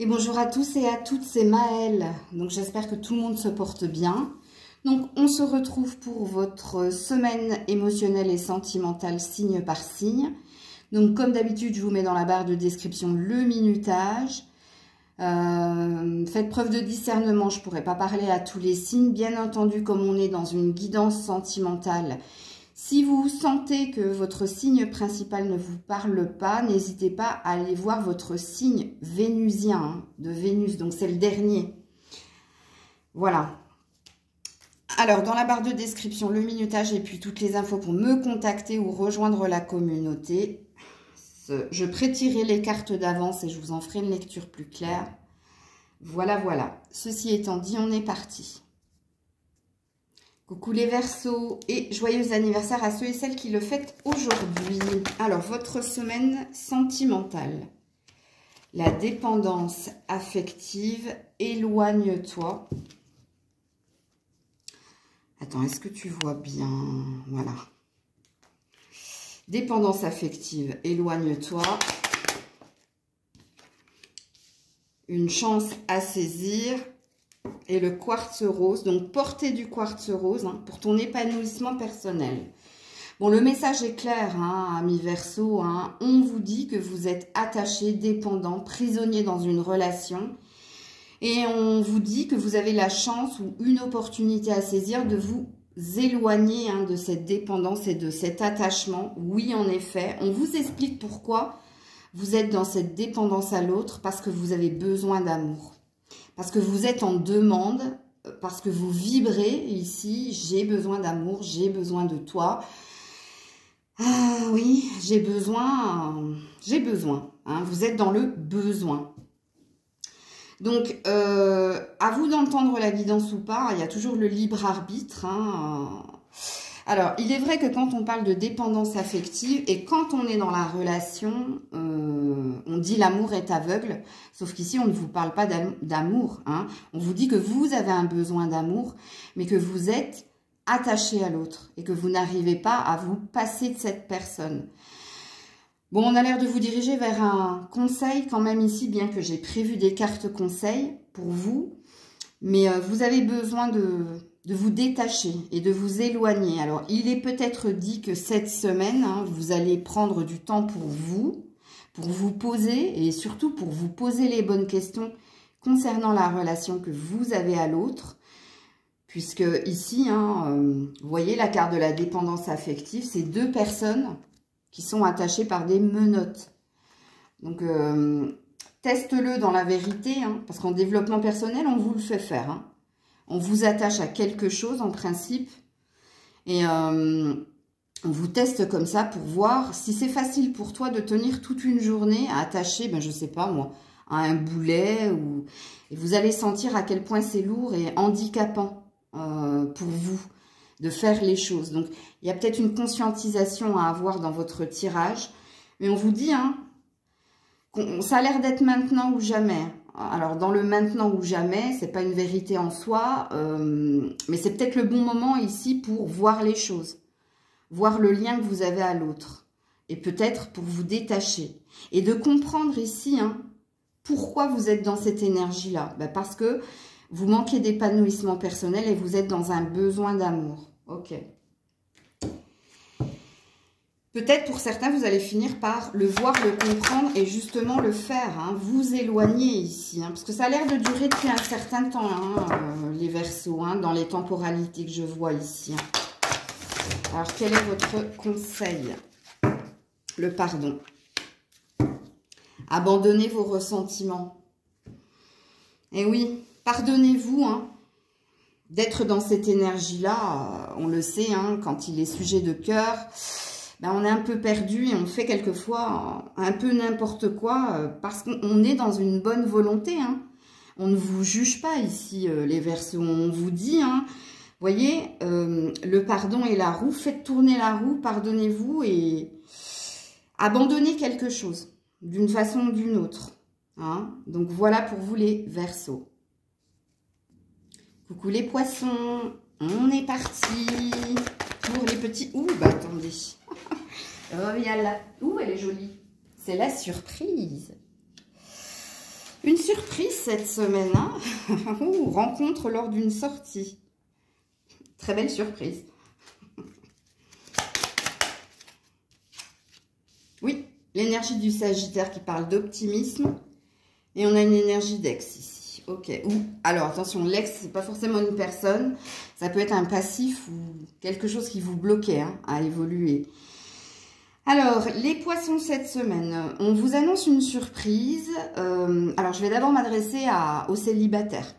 Et bonjour à tous et à toutes, c'est Maëlle. Donc j'espère que tout le monde se porte bien. Donc on se retrouve pour votre semaine émotionnelle et sentimentale signe par signe. Donc comme d'habitude, je vous mets dans la barre de description le minutage. Faites preuve de discernement, je ne pourrais pas parler à tous les signes. Bien entendu, comme on est dans une guidance sentimentale, si vous sentez que votre signe principal ne vous parle pas, n'hésitez pas à aller voir votre signe vénusien, de Vénus, donc c'est le dernier. Voilà. Alors, dans la barre de description, le minutage et puis toutes les infos pour me contacter ou rejoindre la communauté. Je prêterai les cartes d'avance et je vous en ferai une lecture plus claire. Voilà, voilà. Ceci étant dit, on est parti. Coucou les Verseaux et joyeux anniversaire à ceux et celles qui le fêtent aujourd'hui. Alors, votre semaine sentimentale. La dépendance affective, éloigne-toi. Attends, est-ce que tu vois bien? Voilà. Dépendance affective, éloigne-toi. Une chance à saisir. Et le quartz rose, donc portée du quartz rose pour ton épanouissement personnel. Bon, le message est clair, amis Verseaux, on vous dit que vous êtes attaché, dépendant, prisonnier dans une relation. Et on vous dit que vous avez la chance ou une opportunité à saisir de vous éloigner de cette dépendance et de cet attachement. Oui, en effet, on vous explique pourquoi vous êtes dans cette dépendance à l'autre, parce que vous avez besoin d'amour. Parce que vous êtes en demande, parce que vous vibrez ici, j'ai besoin d'amour, j'ai besoin de toi. Ah oui, j'ai besoin, vous êtes dans le besoin. Donc, à vous d'entendre la guidance ou pas, il y a toujours le libre arbitre. Alors, il est vrai que quand on parle de dépendance affective et quand on est dans la relation, on dit l'amour est aveugle, sauf qu'ici, on ne vous parle pas d'amour. On vous dit que vous avez un besoin d'amour, mais que vous êtes attaché à l'autre et que vous n'arrivez pas à vous passer de cette personne. Bon, on a l'air de vous diriger vers un conseil quand même ici, bien que j'ai prévu des cartes conseils pour vous, mais vous avez besoin de vous détacher et de vous éloigner. Alors, il est peut-être dit que cette semaine, vous allez prendre du temps pour vous poser et surtout pour vous poser les bonnes questions concernant la relation que vous avez à l'autre. Puisque ici, vous voyez la carte de la dépendance affective, c'est deux personnes qui sont attachées par des menottes. Donc, teste-le dans la vérité, parce qu'en développement personnel, on vous le fait faire. On vous attache à quelque chose en principe et on vous teste comme ça pour voir si c'est facile pour toi de tenir toute une journée attaché, je sais pas moi, à un boulet. Et vous allez sentir à quel point c'est lourd et handicapant pour vous de faire les choses. Donc, il y a peut-être une conscientisation à avoir dans votre tirage. Mais on vous dit, ça a l'air d'être maintenant ou jamais. Alors, dans le maintenant ou jamais, c'est pas une vérité en soi, mais c'est peut-être le bon moment ici pour voir les choses, voir le lien que vous avez à l'autre, et peut-être pour vous détacher, et de comprendre ici pourquoi vous êtes dans cette énergie-là. Parce que vous manquez d'épanouissement personnel et vous êtes dans un besoin d'amour. Ok. Peut-être pour certains, vous allez finir par le voir, le comprendre et justement le faire. Vous éloigner ici. Parce que ça a l'air de durer depuis un certain temps, les Verseaux, dans les temporalités que je vois ici. Alors, quel est votre conseil? Le pardon. Abandonnez vos ressentiments. Et oui, pardonnez-vous d'être dans cette énergie-là. On le sait, quand il est sujet de cœur, on est un peu perdu et on fait quelquefois un peu n'importe quoi parce qu'on est dans une bonne volonté. On ne vous juge pas ici, les Verseaux. On vous dit, voyez, le pardon et la roue. Faites tourner la roue, pardonnez-vous et abandonnez quelque chose d'une façon ou d'une autre. Donc voilà pour vous les Verseaux. Coucou les Poissons, on est parti pour les petits... Ouh, attendez. Oh, il y a là. Ouh, elle est jolie. C'est la surprise. Une surprise cette semaine, hein. Rencontre lors d'une sortie. Très belle surprise. Oui, l'énergie du Sagittaire qui parle d'optimisme. Et on a une énergie d'ex ici. Ok. Alors, attention, l'ex, c'est pas forcément une personne. Ça peut être un passif ou quelque chose qui vous bloquait hein, à évoluer. Alors, les poissons cette semaine, on vous annonce une surprise. Alors, je vais d'abord m'adresser aux célibataires.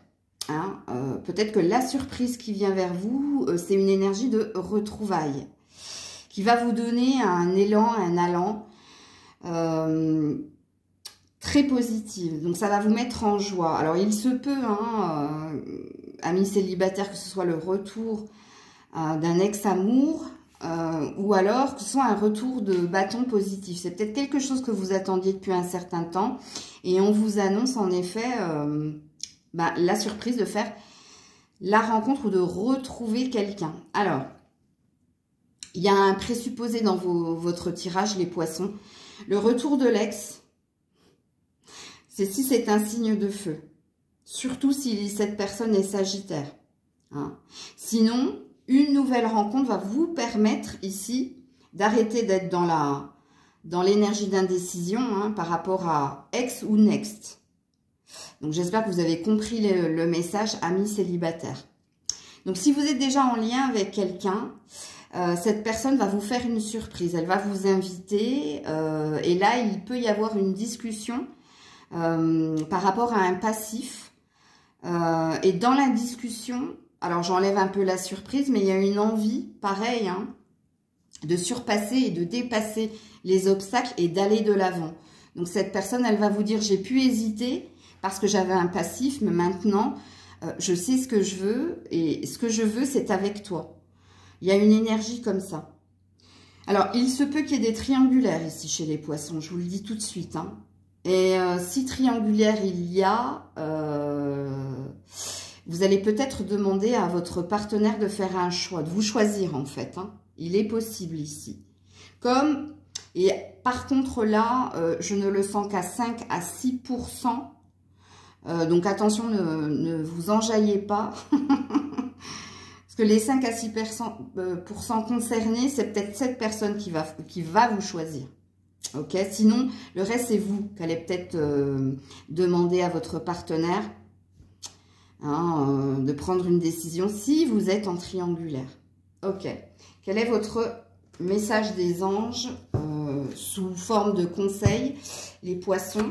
Hein. Peut-être que la surprise qui vient vers vous, c'est une énergie de retrouvailles qui va vous donner un élan, un allant très positif. Donc, ça va vous mettre en joie. Alors, il se peut, hein, amis célibataires, que ce soit le retour d'un ex-amour, ou alors que ce soit un retour de bâton positif. C'est peut-être quelque chose que vous attendiez depuis un certain temps et on vous annonce en effet la surprise de faire la rencontre ou de retrouver quelqu'un. Alors, il y a un présupposé dans votre tirage, les poissons. Le retour de l'ex, c'est si c'est un signe de feu. Surtout si cette personne est sagittaire. Hein. Sinon, une nouvelle rencontre va vous permettre ici d'arrêter d'être dans l'énergie d'indécision hein, par rapport à ex ou next. Donc, j'espère que vous avez compris le message, amis célibataires. Donc, si vous êtes déjà en lien avec quelqu'un, cette personne va vous faire une surprise. Elle va vous inviter et là, il peut y avoir une discussion par rapport à un passif. Et dans la discussion... Alors, j'enlève un peu la surprise, mais il y a une envie, pareil, hein, de surpasser et de dépasser les obstacles et d'aller de l'avant. Donc, cette personne, elle va vous dire, j'ai pu hésiter parce que j'avais un passif, mais maintenant, je sais ce que je veux et ce que je veux, c'est avec toi. Il y a une énergie comme ça. Alors, il se peut qu'il y ait des triangulaires ici chez les poissons, je vous le dis tout de suite. Hein. Et si triangulaire il y a... vous allez peut-être demander à votre partenaire de faire un choix, de vous choisir en fait. Hein. Il est possible ici. Et par contre là, je ne le sens qu'à 5 à 6%. Donc attention, ne vous enjaillez pas. Parce que les 5 à 6% concernés, c'est peut-être cette personne qui va vous choisir. Ok. Sinon, le reste, c'est vous qui allez peut-être demander à votre partenaire. Hein, de prendre une décision si vous êtes en triangulaire. Ok. Quel est votre message des anges sous forme de conseil, les poissons?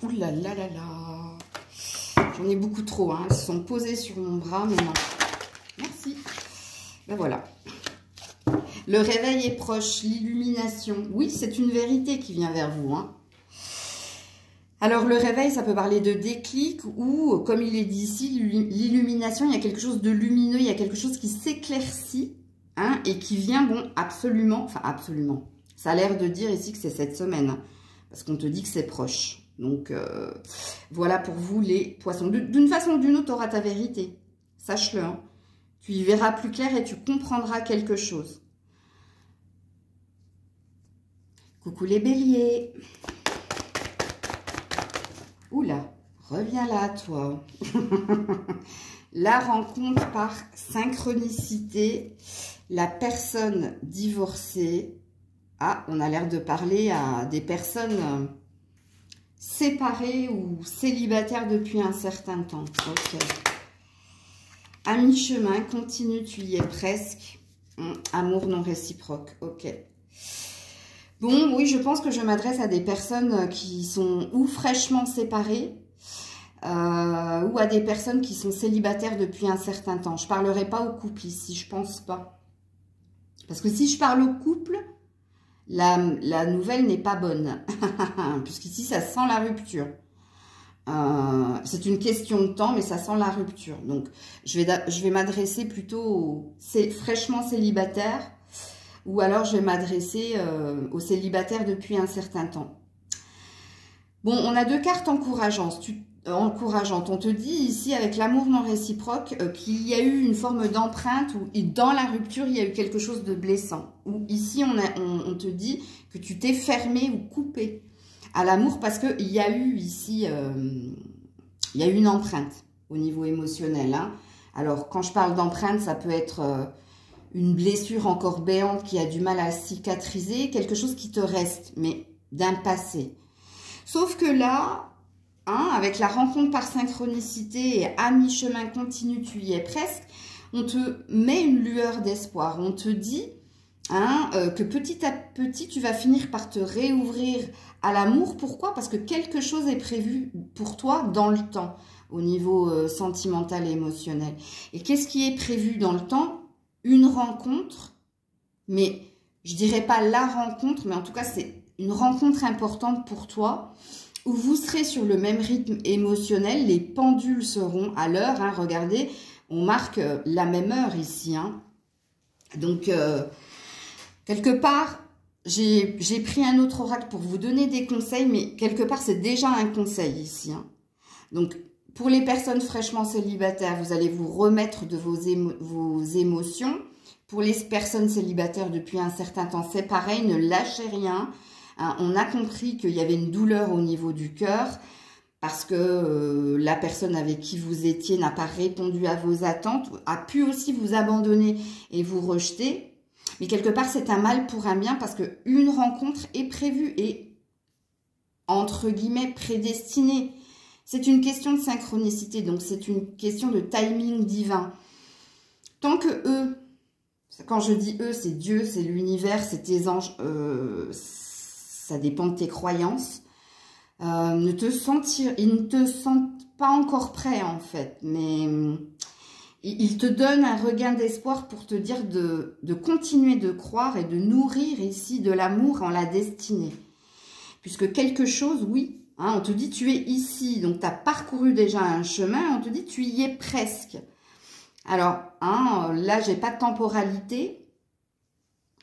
Ouh là là là là. J'en ai beaucoup trop. Hein. Ils se sont posés sur mon bras, mais non. Merci. Ben voilà. Le réveil est proche, l'illumination. Oui, c'est une vérité qui vient vers vous. Hein. Alors, le réveil, ça peut parler de déclic ou, comme il est dit ici, l'illumination, il y a quelque chose de lumineux, il y a quelque chose qui s'éclaircit hein, et qui vient, bon, absolument, ça a l'air de dire ici que c'est cette semaine, hein, parce qu'on te dit que c'est proche. Donc, voilà pour vous les poissons. D'une façon ou d'une autre, tu auras ta vérité, sache-le. Hein. Tu y verras plus clair et tu comprendras quelque chose. Coucou les béliers. Oula, reviens là, toi. La rencontre par synchronicité, la personne divorcée. Ah, on a l'air de parler à des personnes séparées ou célibataires depuis un certain temps. Ok. À mi-chemin, continue, tu y es presque. Amour non réciproque. Ok. Bon, oui, je pense que je m'adresse à des personnes qui sont ou fraîchement séparées ou à des personnes qui sont célibataires depuis un certain temps. Je ne parlerai pas au couple ici, je pense pas. Parce que si je parle au couple, la nouvelle n'est pas bonne. Puisqu'ici, ça sent la rupture. C'est une question de temps, mais ça sent la rupture. Donc, je vais m'adresser plutôt aux fraîchement célibataires. Ou alors, je vais m'adresser aux célibataires depuis un certain temps. Bon, on a deux cartes encourageantes. On te dit ici, avec l'amour non réciproque, qu'il y a eu une forme d'empreinte ou dans la rupture, il y a eu quelque chose de blessant. Ou ici, on te dit que tu t'es fermé ou coupé à l'amour parce qu'il y a eu ici, il y a eu une empreinte au niveau émotionnel. Hein. Alors, quand je parle d'empreinte, ça peut être une blessure encore béante qui a du mal à cicatriser, quelque chose qui te reste, mais d'un passé. Sauf que là, hein, avec la rencontre par synchronicité et à mi-chemin continu, tu y es presque, on te met une lueur d'espoir. On te dit hein, que petit à petit, tu vas finir par te réouvrir à l'amour. Pourquoi? Parce que quelque chose est prévu pour toi dans le temps, au niveau sentimental et émotionnel. Et qu'est-ce qui est prévu dans le temps? Une rencontre, mais je dirais pas la rencontre, mais en tout cas, c'est une rencontre importante pour toi, où vous serez sur le même rythme émotionnel, les pendules seront à l'heure, hein, regardez, on marque la même heure ici. Hein. Donc, quelque part, j'ai pris un autre oracle pour vous donner des conseils, mais quelque part, c'est déjà un conseil ici. Hein. Donc, pour les personnes fraîchement célibataires, vous allez vous remettre de vos émotions. Pour les personnes célibataires depuis un certain temps, c'est pareil, ne lâchez rien. Hein, on a compris qu'il y avait une douleur au niveau du cœur parce que la personne avec qui vous étiez n'a pas répondu à vos attentes, a pu aussi vous abandonner et vous rejeter. Mais quelque part, c'est un mal pour un bien parce qu'une rencontre est prévue et, entre guillemets, prédestinée. C'est une question de synchronicité, donc c'est une question de timing divin. Tant que eux, quand je dis eux, c'est Dieu, c'est l'univers, c'est tes anges, ça dépend de tes croyances, ils ne te sentent pas encore prêt en fait, mais ils te donnent un regain d'espoir pour te dire de continuer de croire et de nourrir ici de l'amour en la destinée. Puisque quelque chose, oui, hein, on te dit tu es ici, donc tu as parcouru déjà un chemin, on te dit tu y es presque. Alors, hein, là, j'ai pas de temporalité,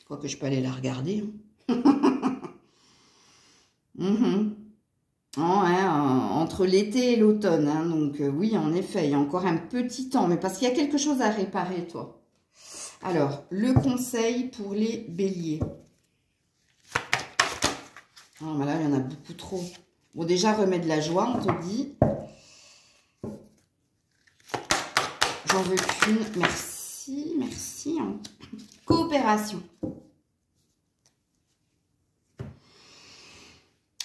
quoique je peux aller la regarder. Hein. Oh, hein, entre l'été et l'automne, hein, donc oui, en effet, il y a encore un petit temps, mais parce qu'il y a quelque chose à réparer, toi. Alors, le conseil pour les béliers. Oh, ben là, il y en a beaucoup trop. Bon, déjà, remets de la joie, on te dit. J'en veux qu'une. Merci, merci. Hein. Coopération.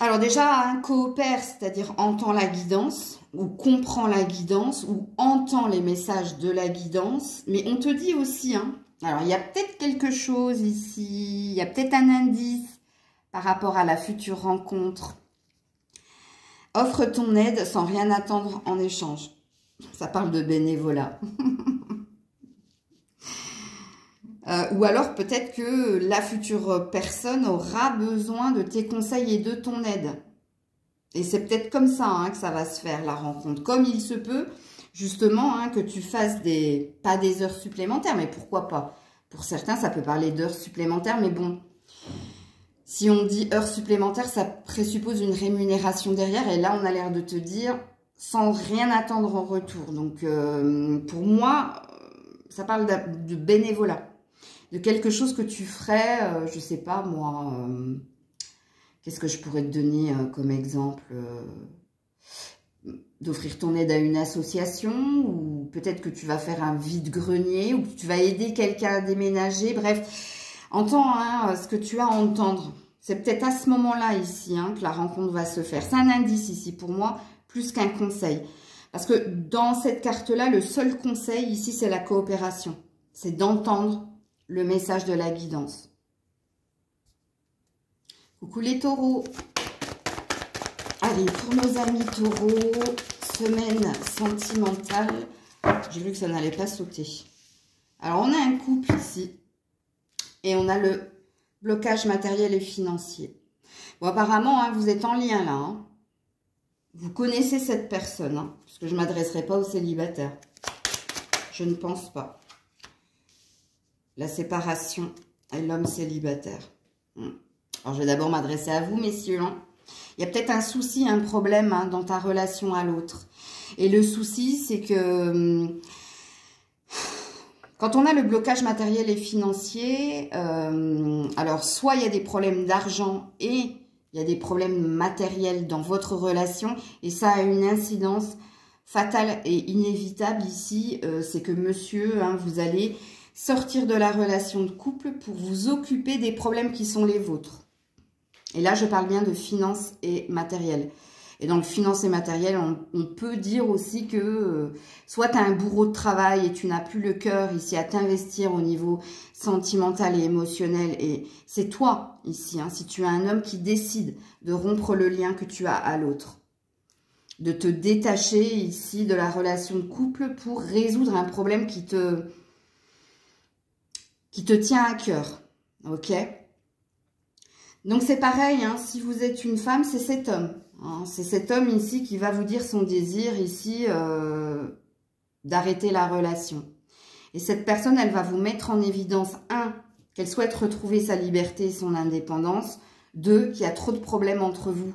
Alors déjà, hein, coopère, c'est-à-dire entend la guidance, ou comprend la guidance, ou entend les messages de la guidance. Mais on te dit aussi, hein, alors il y a peut-être quelque chose ici, il y a peut-être un indice par rapport à la future rencontre. Offre ton aide sans rien attendre en échange. Ça parle de bénévolat. Ou alors peut-être que la future personne aura besoin de tes conseils et de ton aide. Et c'est peut-être comme ça hein, que ça va se faire la rencontre. Comme il se peut, justement, hein, que tu fasses pas des heures supplémentaires, mais pourquoi pas. Pour certains, ça peut parler d'heures supplémentaires, mais bon, si on dit heures supplémentaires, ça présuppose une rémunération derrière. Et là, on a l'air de te dire sans rien attendre en retour. Donc, pour moi, ça parle de bénévolat. De quelque chose que tu ferais, je sais pas moi, qu'est-ce que je pourrais te donner comme exemple d'offrir ton aide à une association, ou peut-être que tu vas faire un vide-grenier, ou que tu vas aider quelqu'un à déménager, bref, entends hein, ce que tu as à entendre. C'est peut-être à ce moment-là ici hein, que la rencontre va se faire. C'est un indice ici pour moi, plus qu'un conseil. Parce que dans cette carte-là, le seul conseil ici, c'est la coopération. C'est d'entendre le message de la guidance. Coucou les taureaux. Allez, pour nos amis taureaux, semaine sentimentale. J'ai vu que ça n'allait pas sauter. Alors, on a un couple ici. Et on a le blocage matériel et financier. Bon, apparemment, hein, vous êtes en lien là. Hein. Vous connaissez cette personne. Hein, parce que je ne m'adresserai pas aux célibataires. Je ne pense pas. La séparation et l'homme célibataire. Alors, je vais d'abord m'adresser à vous, messieurs. Hein. Il y a peut-être un souci, un problème hein, dans ta relation à l'autre. Et le souci, c'est que quand on a le blocage matériel et financier, alors soit il y a des problèmes d'argent et Il y a des problèmes matériels dans votre relation et ça a une incidence fatale et inévitable ici. C'est que monsieur, hein, vous allez sortir de la relation de couple pour vous occuper des problèmes qui sont les vôtres. Et là, je parle bien de finances et matériel. Et dans le finance et matériel, on peut dire aussi que soit tu as un bourreau de travail et tu n'as plus le cœur ici à t'investir au niveau sentimental et émotionnel. Et c'est toi ici, hein, si tu as un homme qui décide de rompre le lien que tu as à l'autre. De te détacher ici de la relation de couple pour résoudre un problème qui te tient à cœur. Ok ? Donc c'est pareil, hein, si vous êtes une femme, c'est cet homme. Hein, c'est cet homme ici qui va vous dire son désir ici d'arrêter la relation. Et cette personne, elle va vous mettre en évidence, 1, qu'elle souhaite retrouver sa liberté et son indépendance. 2, qu'il y a trop de problèmes entre vous,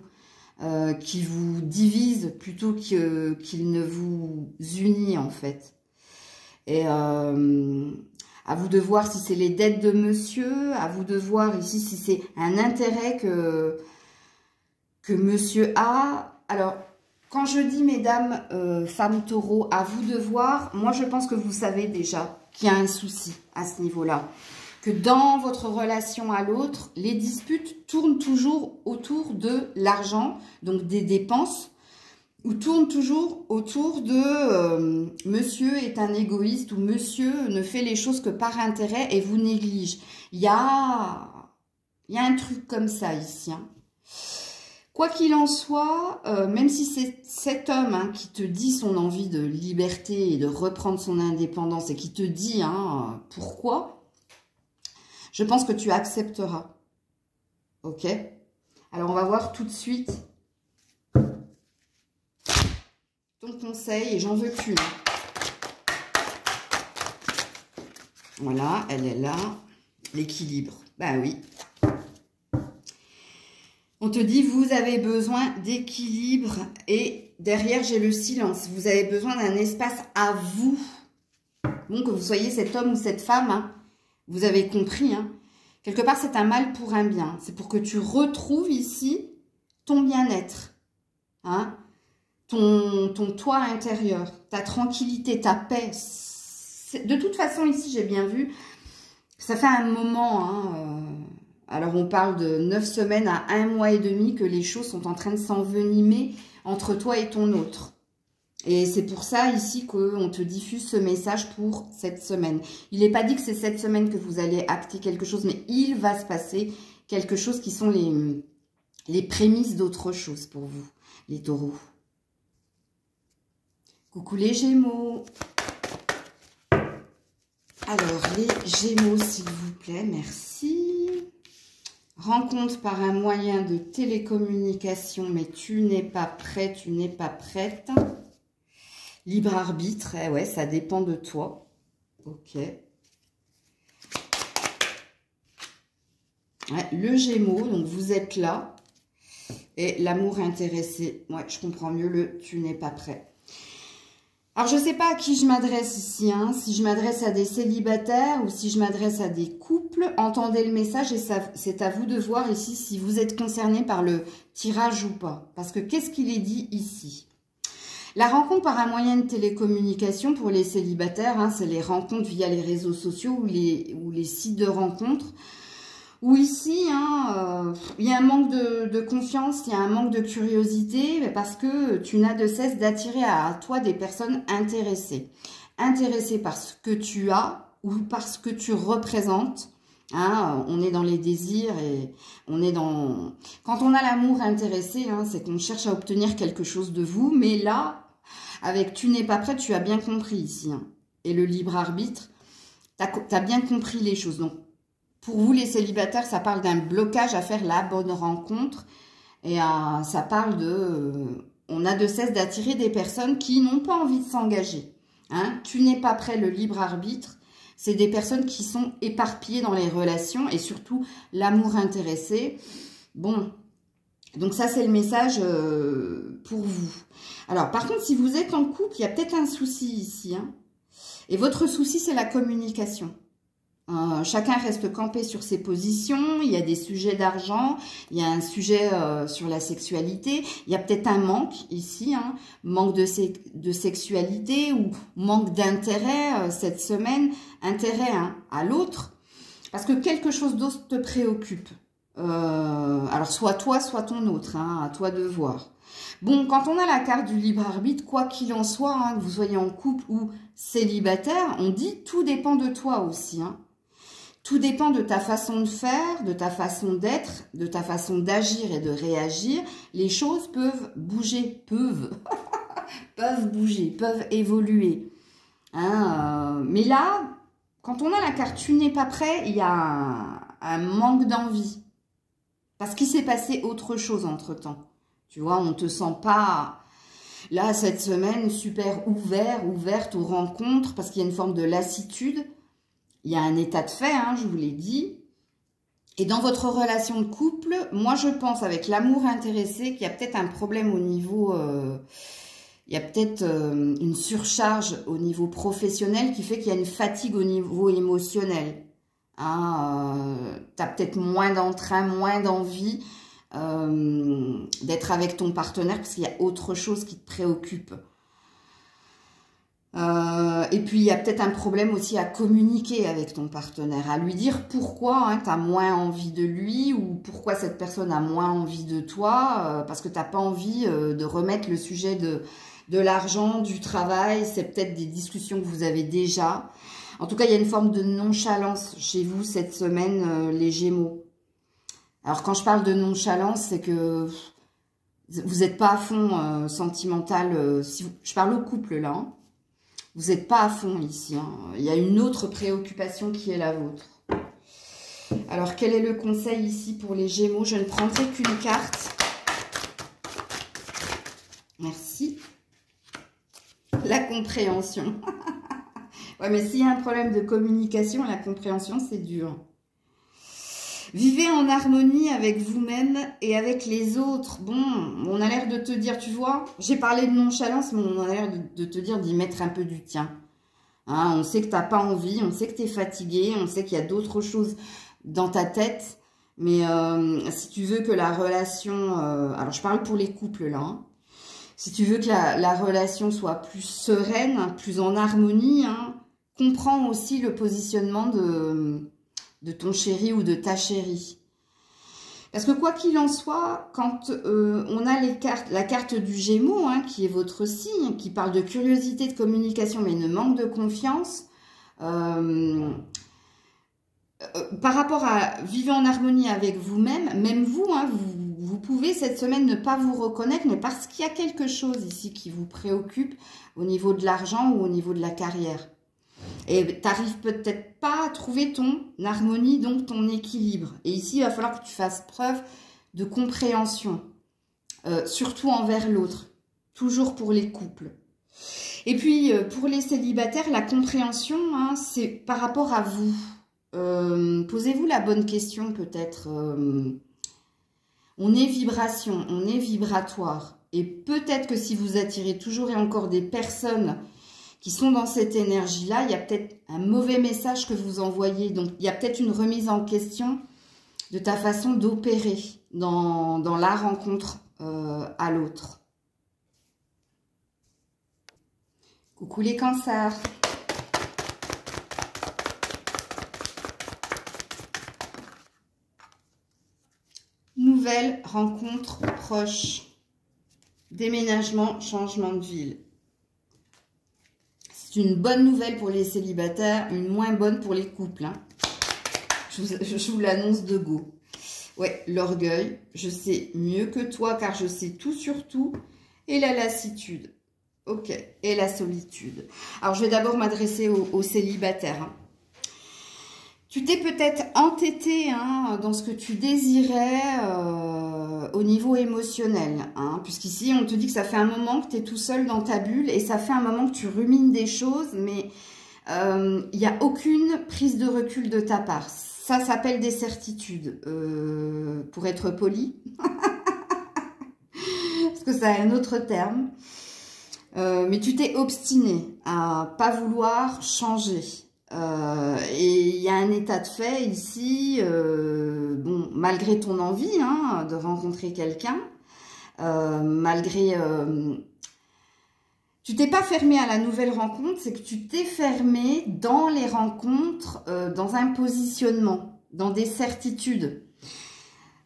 qui vous divisent plutôt qu'il ne vous unit en fait. Et à vous de voir si c'est les dettes de monsieur, à vous de voir ici si c'est un intérêt que monsieur a. Alors, quand je dis, mesdames, femmes taureaux, à vous de voir, moi je pense que vous savez déjà qu'il y a un souci à ce niveau-là. Que dans votre relation à l'autre, les disputes tournent toujours autour de l'argent, donc des dépenses, ou tournent toujours autour de monsieur est un égoïste ou monsieur ne fait les choses que par intérêt et vous néglige. Il y a un truc comme ça ici, hein. Quoi qu'il en soit, même si c'est cet homme, hein, qui te dit son envie de liberté et de reprendre son indépendance et qui te dit, hein, pourquoi, je pense que tu accepteras. Ok? Alors, on va voir tout de suite ton conseil et j'en veux qu'une. Voilà, elle est là. L'équilibre. Ben oui. On te dit, vous avez besoin d'équilibre et derrière, j'ai le silence. Vous avez besoin d'un espace à vous. Bon, que vous soyez cet homme ou cette femme, hein, vous avez compris. Hein. Quelque part, c'est un mal pour un bien. C'est pour que tu retrouves ici ton bien-être. Hein, ton toit intérieur, ta tranquillité, ta paix. De toute façon, ici, j'ai bien vu, ça fait un moment, hein, alors on parle de 9 semaines à 1 mois et demi que les choses sont en train de s'envenimer entre toi et ton autre. Et c'est pour ça ici qu'on te diffuse ce message pour cette semaine. Il n'est pas dit que c'est cette semaine que vous allez acter quelque chose, mais il va se passer quelque chose qui sont les prémices d'autre chose pour vous, les taureaux. Coucou les Gémeaux. Alors, les Gémeaux, s'il vous plaît, merci. Rencontre par un moyen de télécommunication, mais tu n'es pas prêt, tu n'es pas prête. Libre arbitre, eh ouais, ça dépend de toi. Ok. Ouais, le Gémeaux, donc vous êtes là. Et l'amour intéressé, ouais, je comprends mieux le tu n'es pas prêt. Alors, je ne sais pas à qui je m'adresse ici, hein, si je m'adresse à des célibataires ou si je m'adresse à des couples. Entendez le message et c'est à vous de voir ici si vous êtes concerné par le tirage ou pas. Parce que qu'est-ce qu'il est dit ici? La rencontre par un moyen de télécommunication pour les célibataires, hein, c'est les rencontres via les réseaux sociaux ou les sites de rencontres. Où ici, hein, il y a un manque de confiance, il y a un manque de curiosité, parce que tu n'as de cesse d'attirer à toi des personnes intéressées. Intéressées par ce que tu as ou par ce que tu représentes. Hein, on est dans les désirs et on est dans... Quand on a l'amour intéressé, hein, c'est qu'on cherche à obtenir quelque chose de vous. Mais là, avec tu n'es pas prêt, tu as bien compris ici. Hein. Et le libre arbitre, tu as bien compris les choses. Donc, pour vous, les célibataires, ça parle d'un blocage à faire la bonne rencontre. Et ça parle de... on a de cesse d'attirer des personnes qui n'ont pas envie de s'engager. Hein. Tu n'es pas prêt, le libre arbitre. C'est des personnes qui sont éparpillées dans les relations et surtout l'amour intéressé. Bon, donc ça, c'est le message pour vous. Alors, par contre, si vous êtes en couple, il y a peut-être un souci ici. Hein. Et votre souci, c'est la communication. Chacun reste campé sur ses positions. Il y a des sujets d'argent, il y a un sujet sur la sexualité. Il y a peut-être un manque ici, hein, manque de sexualité ou manque d'intérêt cette semaine, intérêt hein, à l'autre, parce que quelque chose d'autre te préoccupe. Alors soit toi, soit ton autre, hein, à toi de voir. Bon, quand on a la carte du libre arbitre, quoi qu'il en soit, hein, que vous soyez en couple ou célibataire, on dit tout dépend de toi aussi. Hein. Tout dépend de ta façon de faire, de ta façon d'être, de ta façon d'agir et de réagir. Les choses peuvent bouger, peuvent bouger, peuvent évoluer. Hein, mais là, quand on a la carte « tu n'es pas prêt », il y a un manque d'envie. Parce qu'il s'est passé autre chose entre-temps. Tu vois, on ne te sent pas, là, cette semaine, super ouverte aux rencontres, parce qu'il y a une forme de lassitude. Il y a un état de fait, hein, je vous l'ai dit. Et dans votre relation de couple, moi, je pense, avec l'amour intéressé, qu'il y a peut-être un problème au niveau... il y a peut-être une surcharge au niveau professionnel qui fait qu'il y a une fatigue au niveau émotionnel. Hein, tu as peut-être moins d'entrain, moins d'envie d'être avec ton partenaire parce qu'il y a autre chose qui te préoccupe. Et puis, il y a peut-être un problème aussi à communiquer avec ton partenaire, à lui dire pourquoi hein, tu as moins envie de lui ou pourquoi cette personne a moins envie de toi, parce que tu n'as pas envie de remettre le sujet de l'argent, du travail. C'est peut-être des discussions que vous avez déjà. En tout cas, il y a une forme de nonchalance chez vous cette semaine, les Gémeaux. Alors, quand je parle de nonchalance, c'est que vous n'êtes pas à fond sentimental. Je parle au couple, là. Hein. Vous n'êtes pas à fond ici. Hein. Il y a une autre préoccupation qui est la vôtre. Alors, quel est le conseil ici pour les Gémeaux? Je ne prendrai qu'une carte. Merci. La compréhension. Ouais, mais s'il y a un problème de communication, la compréhension, c'est dur. Vivez en harmonie avec vous-même et avec les autres. Bon, on a l'air de te dire, tu vois, j'ai parlé de nonchalance, mais on a l'air de te dire d'y mettre un peu du tien. Hein, on sait que tu n'as pas envie, on sait que tu es fatigué, on sait qu'il y a d'autres choses dans ta tête. Mais si tu veux que la relation... alors, je parle pour les couples, là. Hein. Si tu veux que la relation soit plus sereine, plus en harmonie, hein, comprends aussi le positionnement de ton chéri ou de ta chérie. Parce que quoi qu'il en soit, quand on a la carte du Gémeaux, hein, qui est votre signe, qui parle de curiosité, de communication, mais de manque de confiance, par rapport à vivre en harmonie avec vous-même, même vous, hein, vous pouvez cette semaine ne pas vous reconnaître, mais parce qu'il y a quelque chose ici qui vous préoccupe au niveau de l'argent ou au niveau de la carrière. Et tu n'arrives peut-être pas à trouver ton harmonie, donc ton équilibre. Et ici, il va falloir que tu fasses preuve de compréhension, surtout envers l'autre, toujours pour les couples. Et puis, pour les célibataires, la compréhension, hein, c'est par rapport à vous. Posez-vous la bonne question peut-être. On est vibration, on est vibratoire. Et peut-être que si vous attirez toujours et encore des personnes qui sont dans cette énergie-là, il y a peut-être un mauvais message que vous envoyez. Donc, il y a peut-être une remise en question de ta façon d'opérer dans la rencontre à l'autre. Coucou les cancers. Nouvelle rencontre proche. Déménagement, changement de ville. C'est une bonne nouvelle pour les célibataires, une moins bonne pour les couples. Hein. Je vous l'annonce de go. Ouais, l'orgueil, je sais mieux que toi car je sais tout sur tout. Et la lassitude. Ok, et la solitude. Alors, je vais d'abord m'adresser aux célibataires. Hein. Tu t'es peut-être entêté hein, dans ce que tu désirais au niveau émotionnel. Hein, puisqu'ici, on te dit que ça fait un moment que tu es tout seul dans ta bulle et ça fait un moment que tu rumines des choses, mais il n'y a aucune prise de recul de ta part. Ça s'appelle des certitudes, pour être poli. Parce que ça a un autre terme. Mais tu t'es obstiné à pas vouloir changer. Et il y a un état de fait ici, bon, malgré ton envie hein, de rencontrer quelqu'un, malgré... tu t'es pas fermé à la nouvelle rencontre, c'est que tu t'es fermé dans les rencontres, dans un positionnement, dans des certitudes.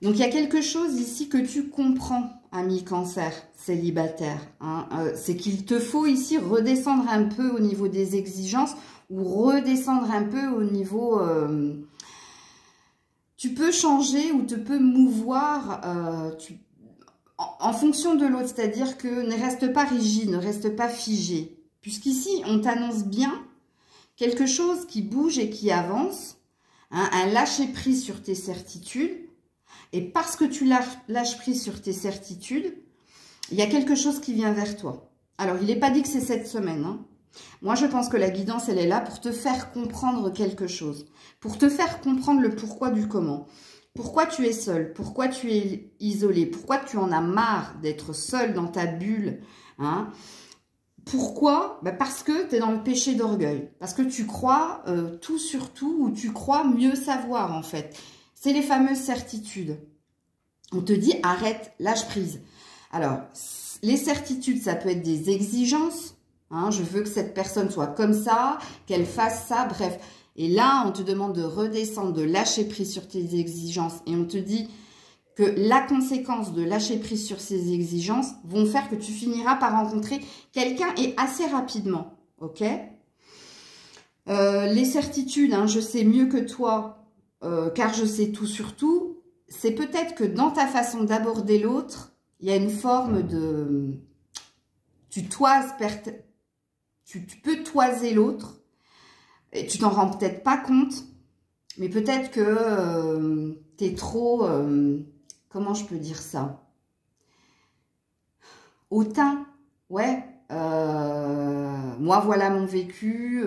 Donc, il y a quelque chose ici que tu comprends, ami Cancer, célibataire. Hein, c'est qu'il te faut ici redescendre un peu au niveau des exigences ou redescendre un peu au niveau... tu peux changer ou te peux mouvoir en fonction de l'autre. C'est-à-dire que ne reste pas rigide, ne reste pas figé. Puisqu'ici, on t'annonce bien quelque chose qui bouge et qui avance. Hein, un lâcher-prise sur tes certitudes. Et parce que tu lâches prise sur tes certitudes, il y a quelque chose qui vient vers toi. Alors, il n'est pas dit que c'est cette semaine. Hein. Moi, je pense que la guidance, elle est là pour te faire comprendre quelque chose. Pour te faire comprendre le pourquoi du comment. Pourquoi tu es seul? Pourquoi tu es isolé? Pourquoi tu en as marre d'être seul dans ta bulle? Hein? Pourquoi? Ben parce que tu es dans le péché d'orgueil. Parce que tu crois tout sur tout ou tu crois mieux savoir, en fait. C'est les fameuses certitudes. On te dit, arrête, lâche prise. Alors, les certitudes, ça peut être des exigences. Hein, je veux que cette personne soit comme ça, qu'elle fasse ça, bref. Et là, on te demande de redescendre, de lâcher prise sur tes exigences. Et on te dit que la conséquence de lâcher prise sur ces exigences vont faire que tu finiras par rencontrer quelqu'un et assez rapidement. Ok? Les certitudes, hein, je sais mieux que toi. Car je sais tout sur tout, c'est peut-être que dans ta façon d'aborder l'autre, il y a une forme de... Tu peux toiser l'autre, et tu t'en rends peut-être pas compte, mais peut-être que tu es trop... comment je peux dire ça? Hautain, ouais. Moi, voilà mon vécu,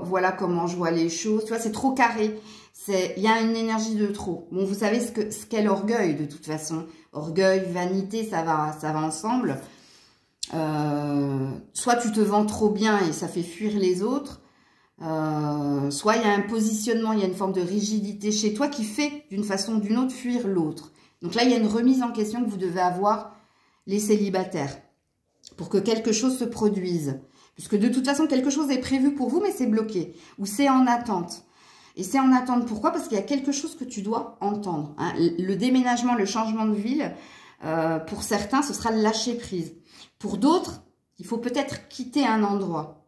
voilà comment je vois les choses. Tu vois, c'est trop carré. Il y a une énergie de trop. Bon, vous savez ce qu'est l'orgueil, de toute façon. Orgueil, vanité, ça va ensemble. Soit tu te vends trop bien et ça fait fuir les autres. Soit il y a un positionnement, il y a une forme de rigidité chez toi qui fait, d'une façon ou d'une autre, fuir l'autre. Donc là, il y a une remise en question que vous devez avoir, les célibataires, pour que quelque chose se produise. Puisque de toute façon, quelque chose est prévu pour vous, mais c'est bloqué. Ou c'est en attente. Et c'est en attente, pourquoi? Parce qu'il y a quelque chose que tu dois entendre. Hein. Le déménagement, le changement de ville, pour certains, ce sera le lâcher prise. Pour d'autres, il faut peut-être quitter un endroit.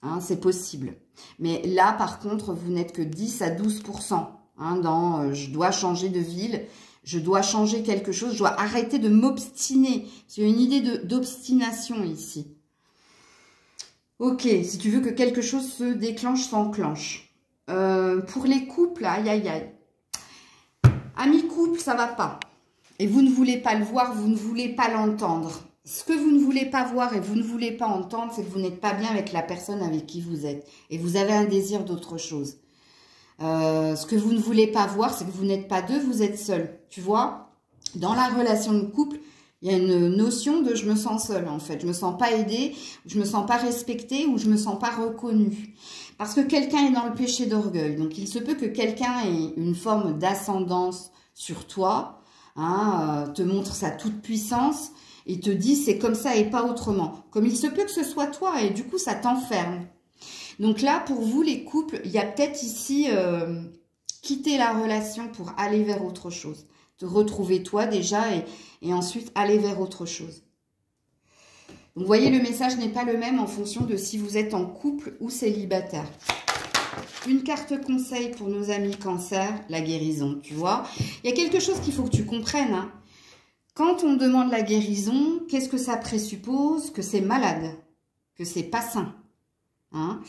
Hein, c'est possible. Mais là, par contre, vous n'êtes que 10 à 12% hein, dans je dois changer de ville, je dois changer quelque chose, je dois arrêter de m'obstiner. Il y a une idée d'obstination ici. Ok, si tu veux que quelque chose se déclenche, s'enclenche. Pour les couples, aïe aïe aïe. Amis couple, ça va pas. Et vous ne voulez pas le voir, vous ne voulez pas l'entendre. Ce que vous ne voulez pas voir et vous ne voulez pas entendre, c'est que vous n'êtes pas bien avec la personne avec qui vous êtes. Et vous avez un désir d'autre chose. Ce que vous ne voulez pas voir, c'est que vous n'êtes pas deux, vous êtes seul. Tu vois, dans la relation de couple, il y a une notion de je me sens seule en fait. Je me sens pas aidée, je me sens pas respectée ou je me sens pas reconnue. Parce que quelqu'un est dans le péché d'orgueil. Donc, il se peut que quelqu'un ait une forme d'ascendance sur toi, hein, te montre sa toute-puissance et te dit c'est comme ça et pas autrement. Comme il se peut que ce soit toi et du coup, ça t'enferme. Donc là, pour vous, les couples, il y a peut-être ici quitter la relation pour aller vers autre chose. Te retrouver toi déjà et ensuite aller vers autre chose. Donc, vous voyez, le message n'est pas le même en fonction de si vous êtes en couple ou célibataire. Une carte conseil pour nos amis cancer, la guérison, tu vois. Il y a quelque chose qu'il faut que tu comprennes. Hein. Quand on demande la guérison, qu'est-ce que ça présuppose? Que c'est malade, que c'est pas sain. Hein.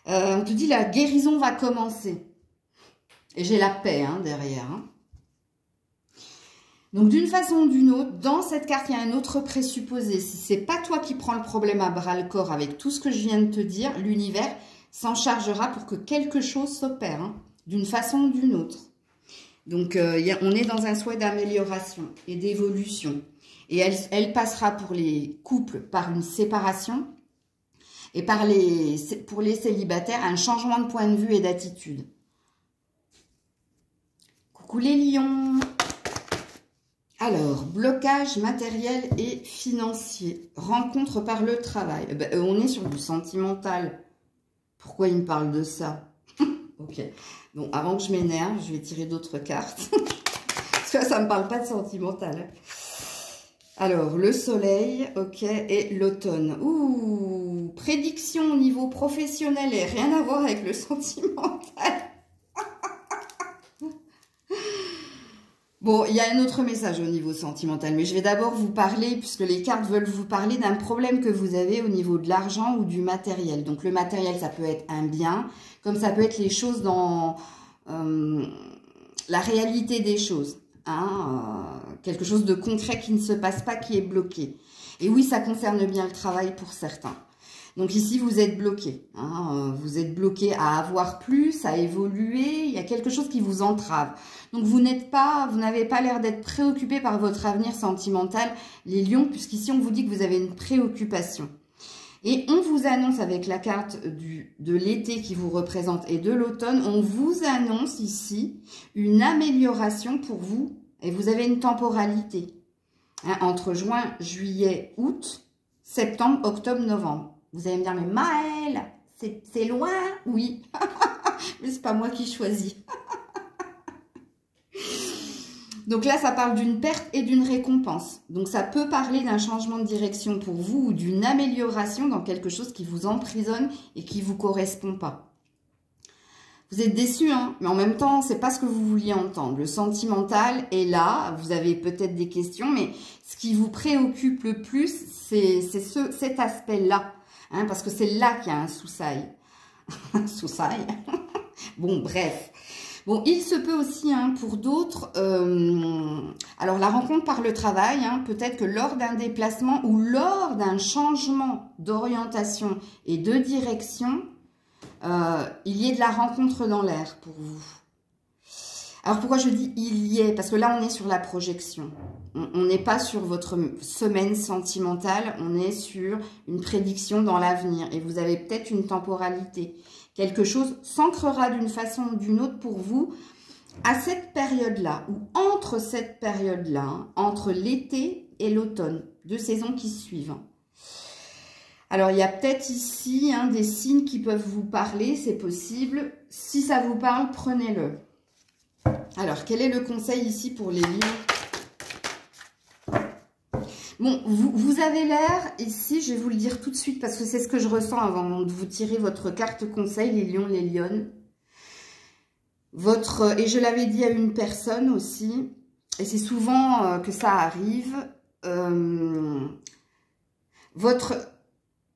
On te dit la guérison va commencer. Et j'ai la paix hein, derrière. Hein. Donc, d'une façon ou d'une autre, dans cette carte, il y a un autre présupposé. Si ce n'est pas toi qui prends le problème à bras-le-corps avec tout ce que je viens de te dire, l'univers s'en chargera pour que quelque chose s'opère, hein, d'une façon ou d'une autre. Donc, on est dans un souhait d'amélioration et d'évolution. Et elle passera pour les couples par une séparation. Et pour les célibataires, un changement de point de vue et d'attitude. Coucou les lions. Alors, blocage matériel et financier. Rencontre par le travail. On est sur du sentimental. Pourquoi il me parle de ça? Ok. Bon, avant que je m'énerve, je vais tirer d'autres cartes. Parce que ça ne me parle pas de sentimental. Alors, le soleil, ok, et l'automne. Ouh, prédiction au niveau professionnel et rien à voir avec le sentimental. Bon, il y a un autre message au niveau sentimental, mais je vais d'abord vous parler, puisque les cartes veulent vous parler d'un problème que vous avez au niveau de l'argent ou du matériel. Donc, le matériel, ça peut être un bien, comme ça peut être les choses dans la réalité des choses. Quelque chose de concret qui ne se passe pas, qui est bloqué. Et oui, ça concerne bien le travail pour certains. Donc ici, vous êtes bloqué. Vous êtes bloqué à avoir plus, à évoluer. Il y a quelque chose qui vous entrave. Donc vous n'avez pas l'air d'être préoccupé par votre avenir sentimental, les lions, puisqu'ici, on vous dit que vous avez une préoccupation. Et on vous annonce avec la carte de l'été qui vous représente et de l'automne, on vous annonce ici une amélioration pour vous. Et vous avez une temporalité entre juin, juillet, août, septembre, octobre, novembre. Vous allez me dire, mais Maëlle, c'est loin? Oui, mais c'est pas moi qui choisis. Donc là, ça parle d'une perte et d'une récompense. Donc ça peut parler d'un changement de direction pour vous ou d'une amélioration dans quelque chose qui vous emprisonne et qui ne vous correspond pas. Vous êtes déçus, hein, mais en même temps, c'est pas ce que vous vouliez entendre. Le sentimental est là, vous avez peut-être des questions, mais ce qui vous préoccupe le plus, c'est cet aspect-là. Hein, parce que c'est là qu'il y a un soussail. Soussail. Bon, bref. Bon, il se peut aussi, hein, pour d'autres, alors la rencontre par le travail, hein, peut-être que lors d'un déplacement ou lors d'un changement d'orientation et de direction, il y ait de la rencontre dans l'air pour vous. Alors pourquoi je dis il y est? Parce que là on est sur la projection. On n'est pas sur votre semaine sentimentale, on est sur une prédiction dans l'avenir. Et vous avez peut-être une temporalité. Quelque chose s'ancrera d'une façon ou d'une autre pour vous à cette période-là, ou entre cette période-là, hein, entre l'été et l'automne, 2 saisons qui suivent. Alors, il y a peut-être ici hein, des signes qui peuvent vous parler, c'est possible. Si ça vous parle, prenez-le. Alors, quel est le conseil ici pour les lions? Bon, vous avez l'air, ici, je vais vous le dire tout de suite, parce que c'est ce que je ressens avant de vous tirer votre carte conseil, les lions, les lionnes. Et je l'avais dit à une personne aussi, et c'est souvent que ça arrive, votre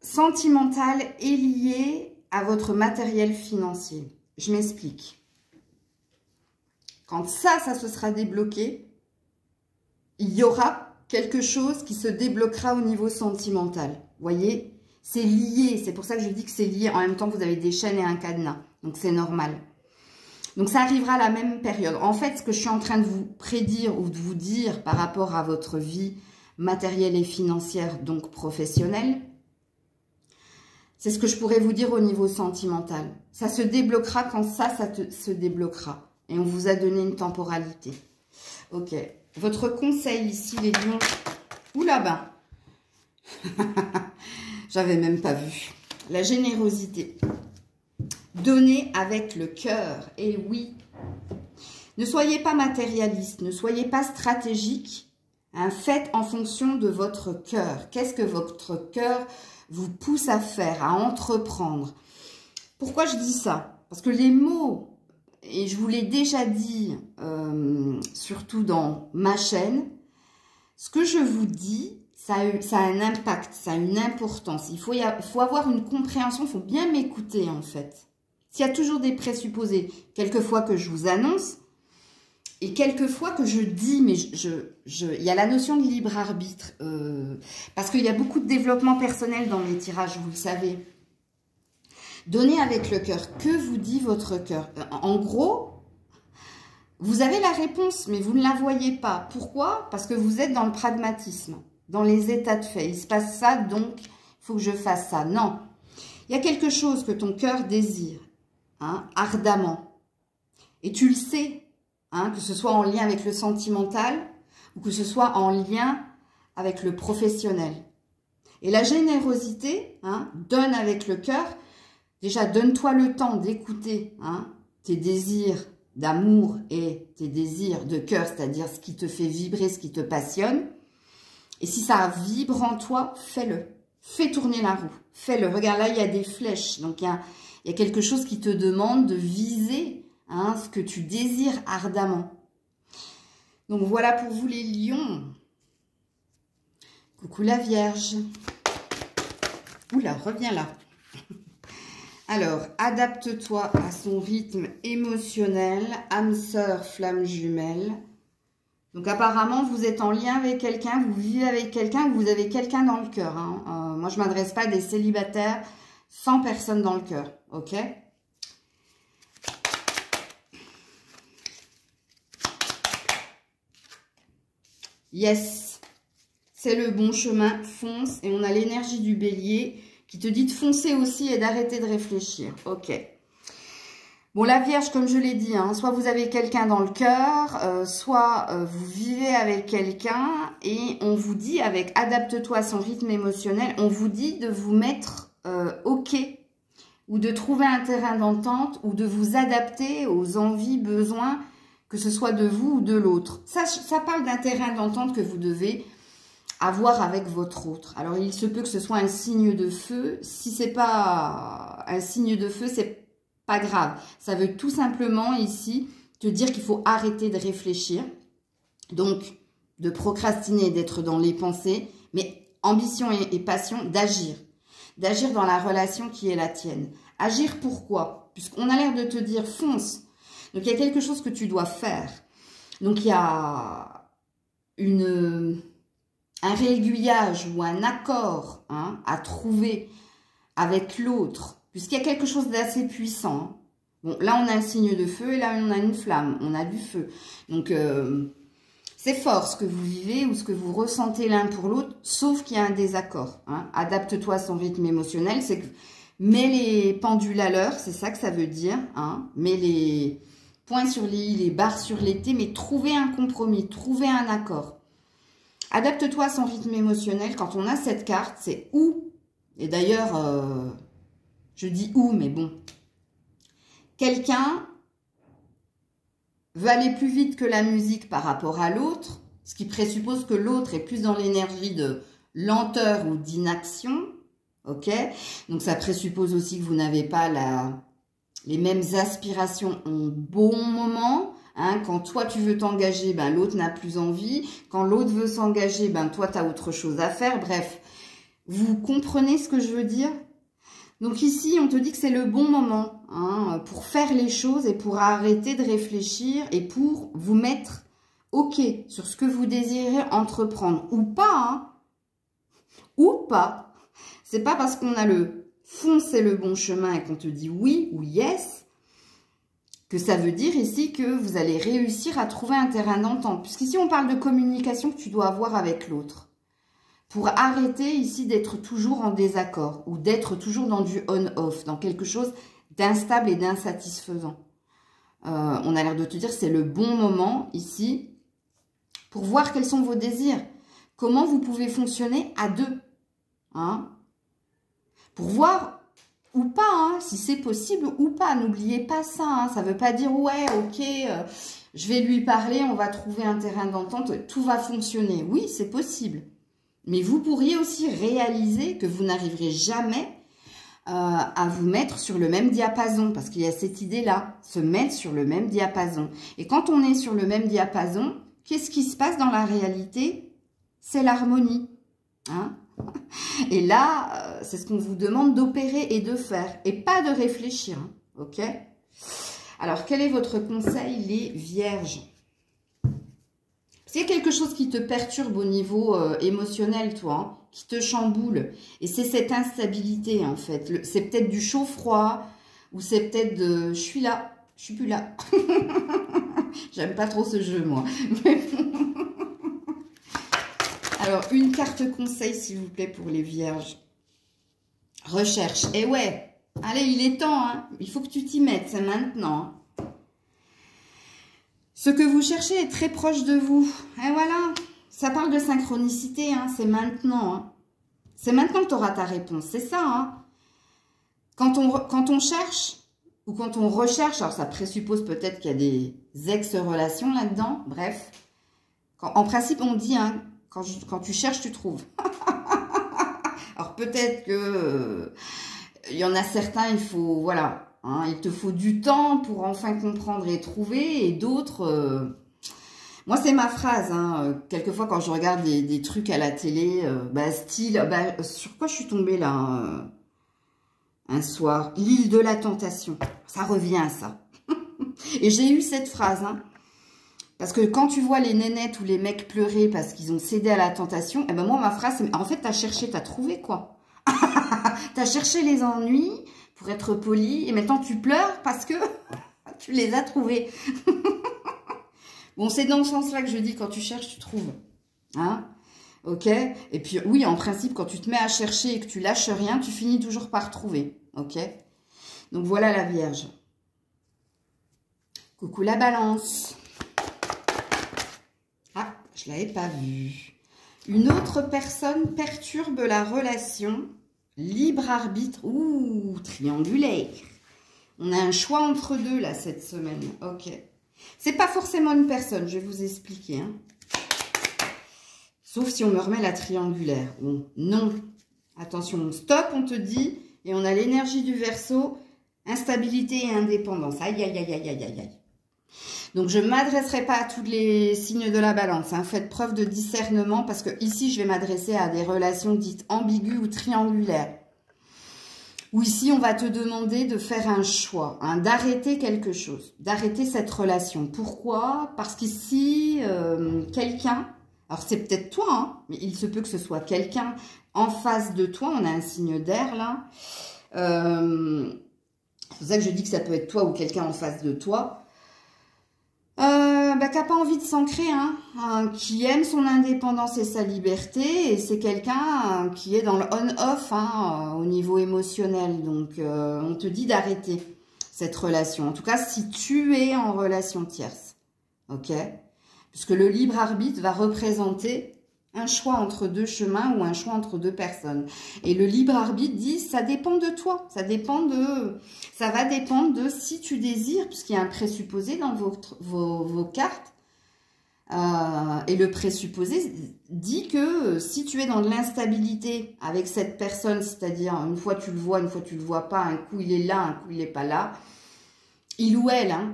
sentimental est lié à votre matériel financier. Je m'explique. Quand ça se sera débloqué, il y aura quelque chose qui se débloquera au niveau sentimental. Vous voyez, c'est lié. C'est pour ça que je dis que c'est lié. En même temps, vous avez des chaînes et un cadenas. Donc, c'est normal. Donc, ça arrivera à la même période. En fait, ce que je suis en train de vous prédire ou de vous dire par rapport à votre vie matérielle et financière, donc professionnelle, c'est ce que je pourrais vous dire au niveau sentimental. Ça se débloquera quand ça se débloquera. Et on vous a donné une temporalité. Ok. Votre conseil ici, les lions. Ouh là-bas. J'avais même pas vu. La générosité. Donnez avec le cœur. Et oui. Ne soyez pas matérialiste. Ne soyez pas stratégique. Hein, faites en fonction de votre cœur. Qu'est-ce que votre cœur vous pousse à faire, à entreprendre? Pourquoi je dis ça? Parce que les mots... Et je vous l'ai déjà dit, surtout dans ma chaîne, ce que je vous dis, ça a un impact, ça a une importance. Il faut avoir une compréhension, il faut bien m'écouter en fait. S'il y a toujours des présupposés, quelquefois que je vous annonce, et quelquefois que je dis, mais il y a la notion de libre arbitre, parce qu'il y a beaucoup de développement personnel dans mes tirages, vous le savez. Donnez avec le cœur. Que vous dit votre cœur? En gros, vous avez la réponse, mais vous ne la voyez pas. Pourquoi? Parce que vous êtes dans le pragmatisme, dans les états de fait. Il se passe ça, donc il faut que je fasse ça. Non. Il y a quelque chose que ton cœur désire, hein, ardemment. Et tu le sais, hein, que ce soit en lien avec le sentimental ou que ce soit en lien avec le professionnel. Et la générosité, hein, donne avec le cœur. Déjà, donne-toi le temps d'écouter, hein, tes désirs d'amour et tes désirs de cœur, c'est-à-dire ce qui te fait vibrer, ce qui te passionne. Et si ça vibre en toi, fais-le. Fais tourner la roue. Fais-le. Regarde, là, il y a des flèches. Donc, il y a quelque chose qui te demande de viser, hein, ce que tu désires ardemment. Donc, voilà pour vous les lions. Coucou la Vierge. Oula, reviens là. Alors, adapte-toi à son rythme émotionnel, âme sœur, flamme jumelle. Donc, apparemment, vous êtes en lien avec quelqu'un, vous vivez avec quelqu'un, vous avez quelqu'un dans le cœur. Hein. Moi, je ne m'adresse pas à des célibataires sans personne dans le cœur, ok? Yes, c'est le bon chemin, fonce. Et on a l'énergie du bélier qui te dit de foncer aussi et d'arrêter de réfléchir. Ok. Bon, la Vierge, comme je l'ai dit, hein, soit vous avez quelqu'un dans le cœur, soit vous vivez avec quelqu'un et on vous dit, avec adapte-toi à son rythme émotionnel, on vous dit de vous mettre ok ou de trouver un terrain d'entente ou de vous adapter aux envies, besoins, que ce soit de vous ou de l'autre. Ça parle d'un terrain d'entente que vous devez avoir avec votre autre. Alors, il se peut que ce soit un signe de feu. Si c'est pas un signe de feu, c'est pas grave. Ça veut tout simplement ici te dire qu'il faut arrêter de réfléchir. Donc, de procrastiner, d'être dans les pensées. Mais ambition et passion, d'agir. D'agir dans la relation qui est la tienne. Agir pourquoi? Puisqu'on a l'air de te dire fonce. Donc, il y a quelque chose que tu dois faire. Donc, il y a un réaiguillage ou un accord, hein, à trouver avec l'autre, puisqu'il y a quelque chose d'assez puissant. Bon, là, on a un signe de feu et là, on a une flamme, on a du feu. Donc, c'est fort ce que vous vivez ou ce que vous ressentez l'un pour l'autre, sauf qu'il y a un désaccord. Hein. Adapte-toi à son rythme émotionnel, c'est que mets les pendules à l'heure, c'est ça que ça veut dire. Hein. Mets les points sur les i, les barres sur les t, mais trouvez un compromis, trouvez un accord. Adapte-toi à son rythme émotionnel. Quand on a cette carte, c'est où. Et d'ailleurs, je dis où, mais bon. Quelqu'un veut aller plus vite que la musique par rapport à l'autre, ce qui présuppose que l'autre est plus dans l'énergie de lenteur ou d'inaction. Ok? Donc, ça présuppose aussi que vous n'avez pas les mêmes aspirations au bon moment. Hein, quand toi, tu veux t'engager, ben, l'autre n'a plus envie. Quand l'autre veut s'engager, ben, toi, tu as autre chose à faire. Bref, vous comprenez ce que je veux dire? Donc ici, on te dit que c'est le bon moment, hein, pour faire les choses et pour arrêter de réfléchir et pour vous mettre OK sur ce que vous désirez entreprendre. Ou pas, hein, ou pas. C'est pas parce qu'on a le fond, c'est le bon chemin et qu'on te dit oui ou yes, que ça veut dire ici que vous allez réussir à trouver un terrain d'entente. Puisqu'ici, on parle de communication que tu dois avoir avec l'autre. Pour arrêter ici d'être toujours en désaccord ou d'être toujours dans du on-off, dans quelque chose d'instable et d'insatisfaisant. On a l'air de te dire que c'est le bon moment ici pour voir quels sont vos désirs. Comment vous pouvez fonctionner à deux. Hein? Pour voir ou pas, hein, si c'est possible ou pas. N'oubliez pas ça. Hein, ça ne veut pas dire, ouais, ok, je vais lui parler, on va trouver un terrain d'entente, tout va fonctionner. Oui, c'est possible. Mais vous pourriez aussi réaliser que vous n'arriverez jamais à vous mettre sur le même diapason. Parce qu'il y a cette idée-là, se mettre sur le même diapason. Et quand on est sur le même diapason, qu'est-ce qui se passe dans la réalité? C'est l'harmonie. Hein? Et là, c'est ce qu'on vous demande d'opérer et de faire. Et pas de réfléchir. Hein, ok? Alors, quel est votre conseil, les vierges? S'il y a quelque chose qui te perturbe au niveau émotionnel, toi, hein, qui te chamboule, et c'est cette instabilité, en fait. C'est peut-être du chaud-froid, ou c'est peut-être de « je suis là, je suis plus là ». J'aime pas trop ce jeu, moi. Alors, une carte conseil, s'il vous plaît, pour les vierges. Recherche. Et ouais, allez, il est temps, hein. Il faut que tu t'y mettes, c'est maintenant. Hein. Ce que vous cherchez est très proche de vous. Et voilà, ça parle de synchronicité, hein. C'est maintenant. Hein. C'est maintenant que tu auras ta réponse, c'est ça. Hein. Quand on cherche, ou quand on recherche, alors ça présuppose peut-être qu'il y a des ex-relations là-dedans, bref. En principe, on dit, hein, quand tu cherches, tu trouves. Alors peut-être que il y en a certains, il faut, voilà, hein, il te faut du temps pour enfin comprendre et trouver, et d'autres, moi c'est ma phrase, hein, quelquefois quand je regarde des trucs à la télé, style, sur quoi je suis tombée là un soir, l'île de la tentation, ça revient à ça. Et j'ai eu cette phrase, hein, parce que quand tu vois les nénettes ou les mecs pleurer parce qu'ils ont cédé à la tentation, eh ben moi, ma phrase, c'est, en fait, t'as cherché, t'as trouvé, quoi. T'as cherché les ennuis, pour être poli, et maintenant tu pleures parce que tu les as trouvés. Bon, c'est dans ce sens-là que je dis, quand tu cherches, tu trouves. Hein? Ok? Et puis, oui, en principe, quand tu te mets à chercher et que tu lâches rien, tu finis toujours par trouver. Ok? Donc, voilà la Vierge. Coucou la Balance. Ah, je ne l'avais pas vue. Une autre personne perturbe la relation. Libre arbitre. Ouh, triangulaire. On a un choix entre deux, là, cette semaine. Ok. C'est pas forcément une personne, je vais vous expliquer. Hein. Sauf si on me remet la triangulaire. Bon, non. Attention, stop, on te dit. Et on a l'énergie du Verseau. Instabilité et indépendance. Aïe, aïe, aïe, aïe, aïe, aïe, aïe. Donc, je ne m'adresserai pas à tous les signes de la Balance. Hein. Faites preuve de discernement parce que ici, je vais m'adresser à des relations dites ambiguës ou triangulaires. Où ici, on va te demander de faire un choix, hein, d'arrêter quelque chose, d'arrêter cette relation. Pourquoi? Parce qu'ici, quelqu'un, alors c'est peut-être toi, hein, mais il se peut que ce soit quelqu'un en face de toi. On a un signe d'air là. C'est pour ça que je dis que ça peut être toi ou quelqu'un en face de toi. Qui n'a pas envie de s'ancrer, hein, qui aime son indépendance et sa liberté, et c'est quelqu'un qui est dans le on-off hein, au niveau émotionnel. Donc, on te dit d'arrêter cette relation. En tout cas, si tu es en relation tierce, ok? Puisque le libre arbitre va représenter un choix entre deux chemins ou un choix entre deux personnes. Et le libre arbitre dit, ça dépend de toi, ça va dépendre de si tu désires, puisqu'il y a un présupposé dans vos cartes. Et le présupposé dit que si tu es dans de l'instabilité avec cette personne, c'est-à-dire une fois tu le vois, une fois tu le vois pas, un coup il est là, un coup il n'est pas là, il ou elle, hein,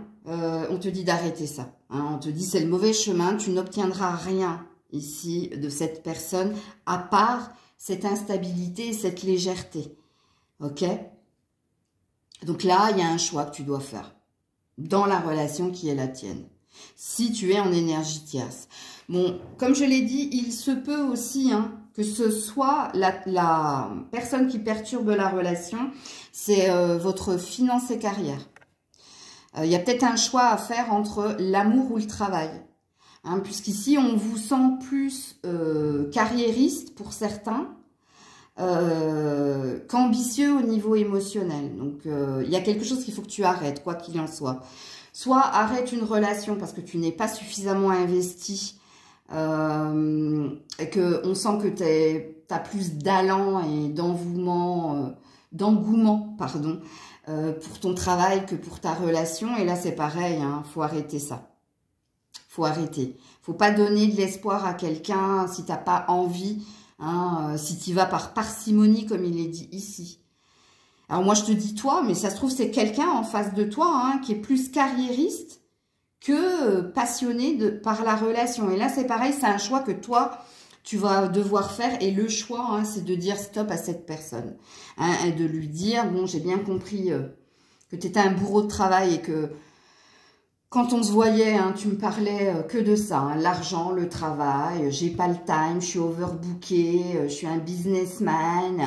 on te dit d'arrêter ça. Hein, on te dit c'est le mauvais chemin, tu n'obtiendras rien ici de cette personne, à part cette instabilité et cette légèreté. Ok? Donc là, il y a un choix que tu dois faire dans la relation qui est la tienne. Si tu es en énergie tierce. Bon, comme je l'ai dit, il se peut aussi hein, que ce soit la personne qui perturbe la relation, c'est votre finance et carrière. Il y a peut-être un choix à faire entre l'amour ou le travail. Hein, puisqu'ici, on vous sent plus carriériste pour certains qu'ambitieux au niveau émotionnel. Donc, il y a quelque chose qu'il faut que tu arrêtes, quoi qu'il en soit. Soit arrête une relation parce que tu n'es pas suffisamment investi et qu'on sent que tu as plus d'allant et d'engouement pour ton travail que pour ta relation. Et là, c'est pareil, hein, faut arrêter ça. Faut arrêter. Faut pas donner de l'espoir à quelqu'un si t'as pas envie, hein, si tu vas par parcimonie, comme il est dit ici. Alors moi, je te dis toi, mais ça se trouve, c'est quelqu'un en face de toi hein, qui est plus carriériste que passionné par la relation. Et là, c'est pareil, c'est un choix que toi, tu vas devoir faire. Et le choix, hein, c'est de dire stop à cette personne. Hein, et de lui dire, bon, j'ai bien compris que tu étais un bourreau de travail et que quand on se voyait, hein, tu me parlais que de ça, hein, l'argent, le travail, j'ai pas le time, je suis overbookée, je suis un businessman.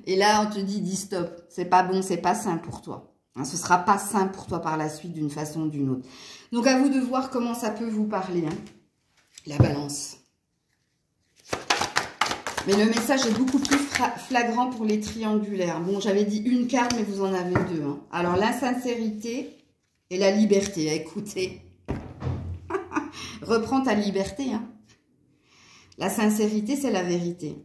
Et là, on te dit, dis stop, c'est pas bon, c'est pas sain pour toi. Hein, ce sera pas sain pour toi par la suite d'une façon ou d'une autre. Donc, à vous de voir comment ça peut vous parler, hein, la Balance. Mais le message est beaucoup plus flagrant pour les triangulaires. Bon, j'avais dit une carte, mais vous en avez deux. Hein. Alors, l'insincérité et la liberté. Écoutez, reprends ta liberté. Hein. La sincérité, c'est la vérité.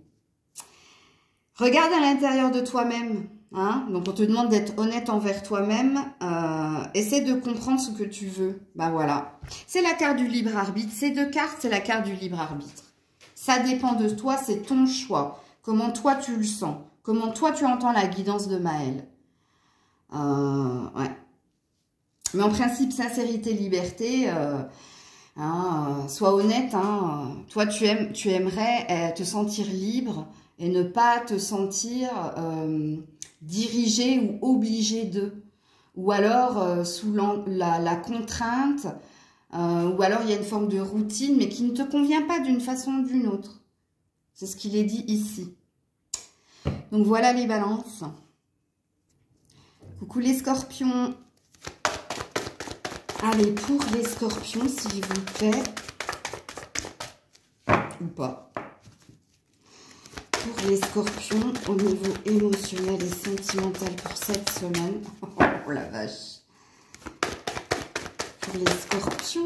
Regarde à l'intérieur de toi-même. Hein. Donc, on te demande d'être honnête envers toi-même. Essaie de comprendre ce que tu veux. Ben voilà. C'est la carte du libre arbitre. Ces deux cartes, c'est la carte du libre arbitre. Ça dépend de toi, c'est ton choix. Comment toi tu le sens. Comment toi tu entends la guidance de Maëlle. Ouais. Mais en principe, sincérité, liberté, sois honnête. Hein, toi tu aimerais te sentir libre et ne pas te sentir dirigé ou obligé de. Ou alors sous la contrainte. Ou alors il y a une forme de routine, mais qui ne te convient pas d'une façon ou d'une autre. C'est ce qu'il est dit ici. Donc voilà les balances. Coucou les scorpions. Allez, pour les scorpions, s'il vous plaît. Ou pas. Pour les scorpions, au niveau émotionnel et sentimental pour cette semaine. Oh la vache. Pour les scorpions,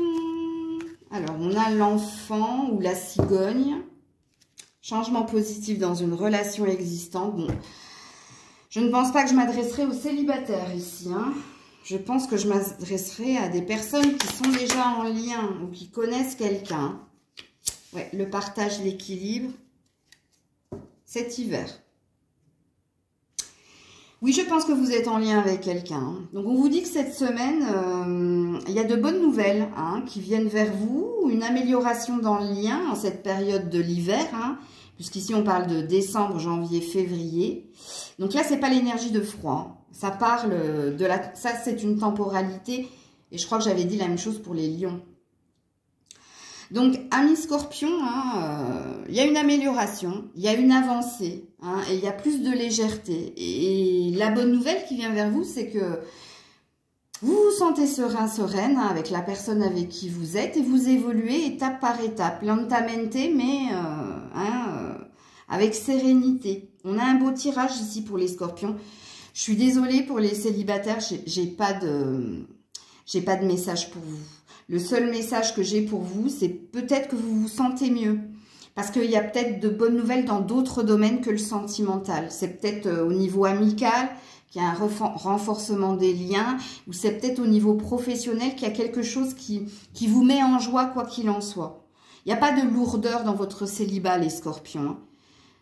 alors on a l'enfant ou la cigogne, changement positif dans une relation existante. Bon, je ne pense pas que je m'adresserai aux célibataires ici. Hein. Je pense que je m'adresserai à des personnes qui sont déjà en lien ou qui connaissent quelqu'un. Ouais, le partage, l'équilibre, cet hiver. Oui, je pense que vous êtes en lien avec quelqu'un. Donc, on vous dit que cette semaine, il y a de bonnes nouvelles hein, qui viennent vers vous. Une amélioration dans le lien en cette période de l'hiver. Hein, puisqu'ici, on parle de décembre, janvier, février. Donc là, c'est pas l'énergie de froid. Ça parle de la... Ça, c'est une temporalité. Et je crois que j'avais dit la même chose pour les lions. Donc, amis scorpions, il y a une amélioration, il y a une avancée, hein, et il y a plus de légèreté. Et la bonne nouvelle qui vient vers vous, c'est que vous vous sentez serein, sereine hein, avec la personne avec qui vous êtes et vous évoluez étape par étape, lentamente, mais avec sérénité. On a un beau tirage ici pour les scorpions. Je suis désolée pour les célibataires, j'ai pas de message pour vous. Le seul message que j'ai pour vous, c'est peut-être que vous vous sentez mieux. Parce qu'il y a peut-être de bonnes nouvelles dans d'autres domaines que le sentimental. C'est peut-être au niveau amical qu'il y a un renforcement des liens. Ou c'est peut-être au niveau professionnel qu'il y a quelque chose qui vous met en joie quoi qu'il en soit. Il n'y a pas de lourdeur dans votre célibat, les scorpions. Hein.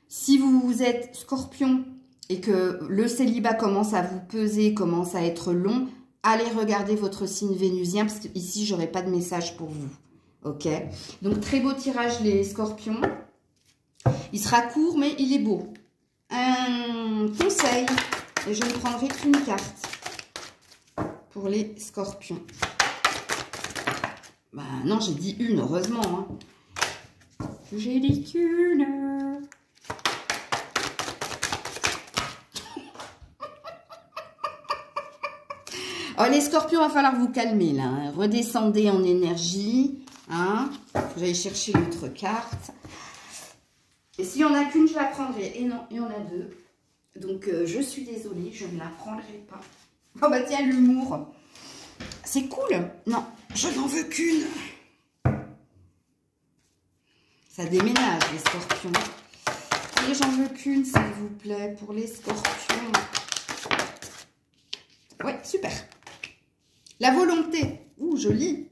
Si vous êtes scorpion et que le célibat commence à vous peser, commence à être long... Allez regarder votre signe vénusien, parce que ici, je n'aurai pas de message pour vous. Ok? Donc, très beau tirage, les scorpions. Il sera court, mais il est beau. Un conseil, et je ne prendrai qu'une carte pour les scorpions. Bah non, j'ai dit une, heureusement. Hein. J'ai dit qu'une. Oh, les scorpions, il va falloir vous calmer là. Hein. Redescendez en énergie. Hein. Vous allez chercher l'autre carte. Et s'il n'y en a qu'une, je la prendrai. Et non, il y en a deux. Donc, je suis désolée, je ne la prendrai pas. Oh bah tiens, l'humour. C'est cool. Non, je n'en veux qu'une. Ça déménage, les scorpions. Allez, j'en veux qu'une, s'il vous plaît, pour les scorpions. Ouais, super. La volonté. Ouh, joli.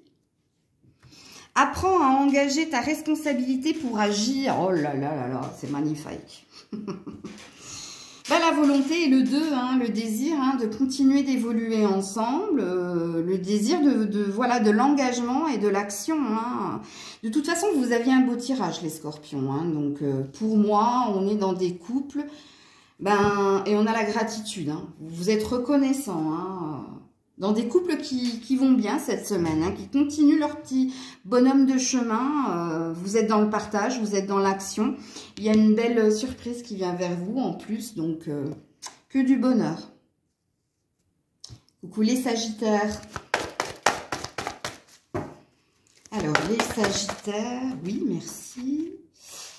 Apprends à engager ta responsabilité pour agir. Oh là là là là, c'est magnifique. Ben, la volonté et le 2, hein, le désir hein, de continuer d'évoluer ensemble, le désir de l'engagement et de l'action. Hein. De toute façon, vous aviez un beau tirage, les scorpions. Hein, donc, pour moi, on est dans des couples et on a la gratitude. Hein. Vous êtes reconnaissants. Hein, dans des couples qui vont bien cette semaine, hein, qui continuent leur petit bonhomme de chemin. Vous êtes dans le partage, vous êtes dans l'action. Il y a une belle surprise qui vient vers vous en plus, donc que du bonheur. Coucou les Sagittaires. Alors, les Sagittaires, oui, merci.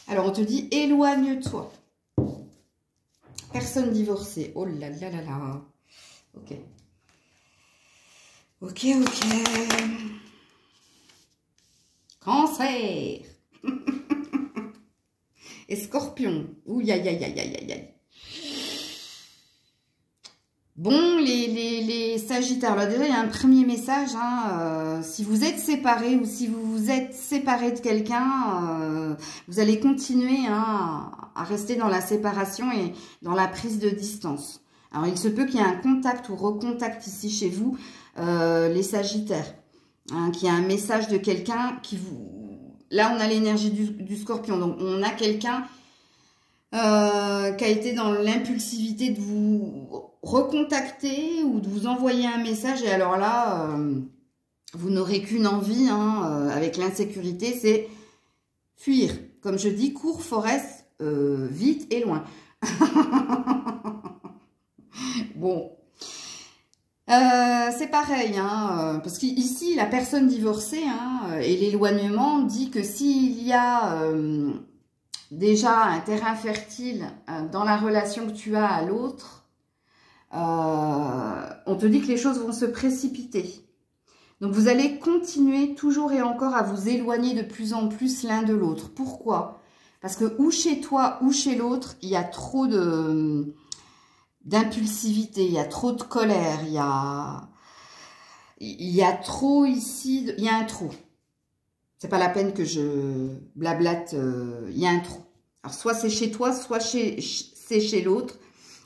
Alors, on te dit, éloigne-toi. Personne divorcée. Oh là là là là. Ok. Ok, ok. Cancer. Et Scorpion. Ouh, aïe, aïe, aïe, aïe, aïe. Bon, les Sagittaires, là déjà il y a un premier message, hein, si vous êtes séparés ou si vous vous êtes séparés de quelqu'un, vous allez continuer hein, à rester dans la séparation et dans la prise de distance. Alors il se peut qu'il y ait un contact ou recontact ici chez vous, les Sagittaires, hein, qu'il y a un message de quelqu'un qui vous... Là on a l'énergie du Scorpion, donc on a quelqu'un... qui a été dans l'impulsivité de vous recontacter ou de vous envoyer un message. Et alors là, vous n'aurez qu'une envie, hein, avec l'insécurité, c'est fuir. Comme je dis, cours, forest, vite et loin. Bon. C'est pareil, hein, parce qu'ici, la personne divorcée hein, et l'éloignement dit que s'il y a... déjà un terrain fertile dans la relation que tu as à l'autre, on te dit que les choses vont se précipiter. Donc vous allez continuer toujours et encore à vous éloigner de plus en plus l'un de l'autre. Pourquoi? Parce que ou chez toi ou chez l'autre, il y a trop d'impulsivité, il y a trop de colère, il y a trop ici, il y a un trop. C'est pas la peine que je blablate, il y a un trou. Alors, soit c'est chez toi, soit c'est chez l'autre.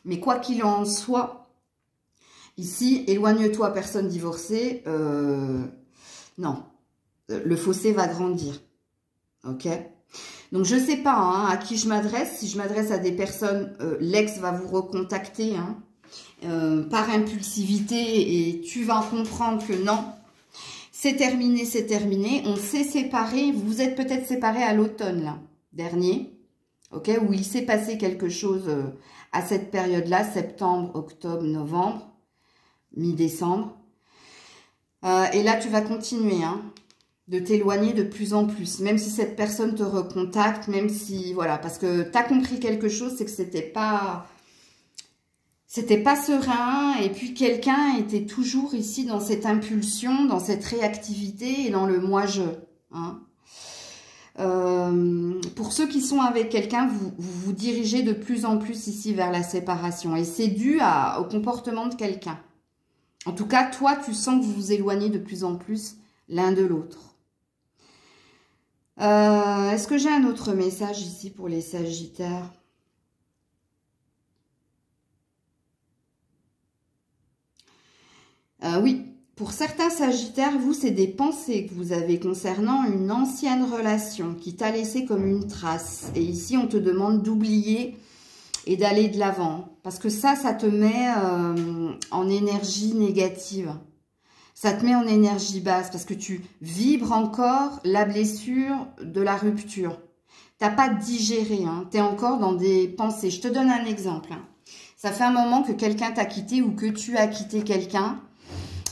Mais quoi qu'il en soit, ici, éloigne-toi, personne divorcée. Non, le fossé va grandir. Ok? Donc, je sais pas hein, à qui je m'adresse. Si je m'adresse à des personnes, l'ex va vous recontacter hein, par impulsivité et tu vas comprendre que non. C'est terminé, on s'est séparés, vous êtes peut-être séparés à l'automne, là, dernier, ok, où il s'est passé quelque chose à cette période-là, septembre, octobre, novembre, mi-décembre. Et là, tu vas continuer, hein, de t'éloigner de plus en plus, même si cette personne te recontacte, même si, voilà, parce que tu as compris quelque chose, c'est que c'était pas serein, et puis quelqu'un était toujours ici dans cette impulsion, dans cette réactivité et dans le moi-je. Hein. Pour ceux qui sont avec quelqu'un, vous vous dirigez de plus en plus ici vers la séparation. Et c'est dû au comportement de quelqu'un. En tout cas, toi, tu sens que vous vous éloignez de plus en plus l'un de l'autre. Est-ce que j'ai un autre message ici pour les Sagittaires ? Oui, pour certains Sagittaires, vous, c'est des pensées que vous avez concernant une ancienne relation qui t'a laissé comme une trace. Et ici, on te demande d'oublier et d'aller de l'avant. Parce que ça te met en énergie négative. Ça te met en énergie basse parce que tu vibres encore la blessure de la rupture. Tu n'as pas digéré, hein, tu es encore dans des pensées. Je te donne un exemple. Hein. Ça fait un moment que quelqu'un t'a quitté ou que tu as quitté quelqu'un.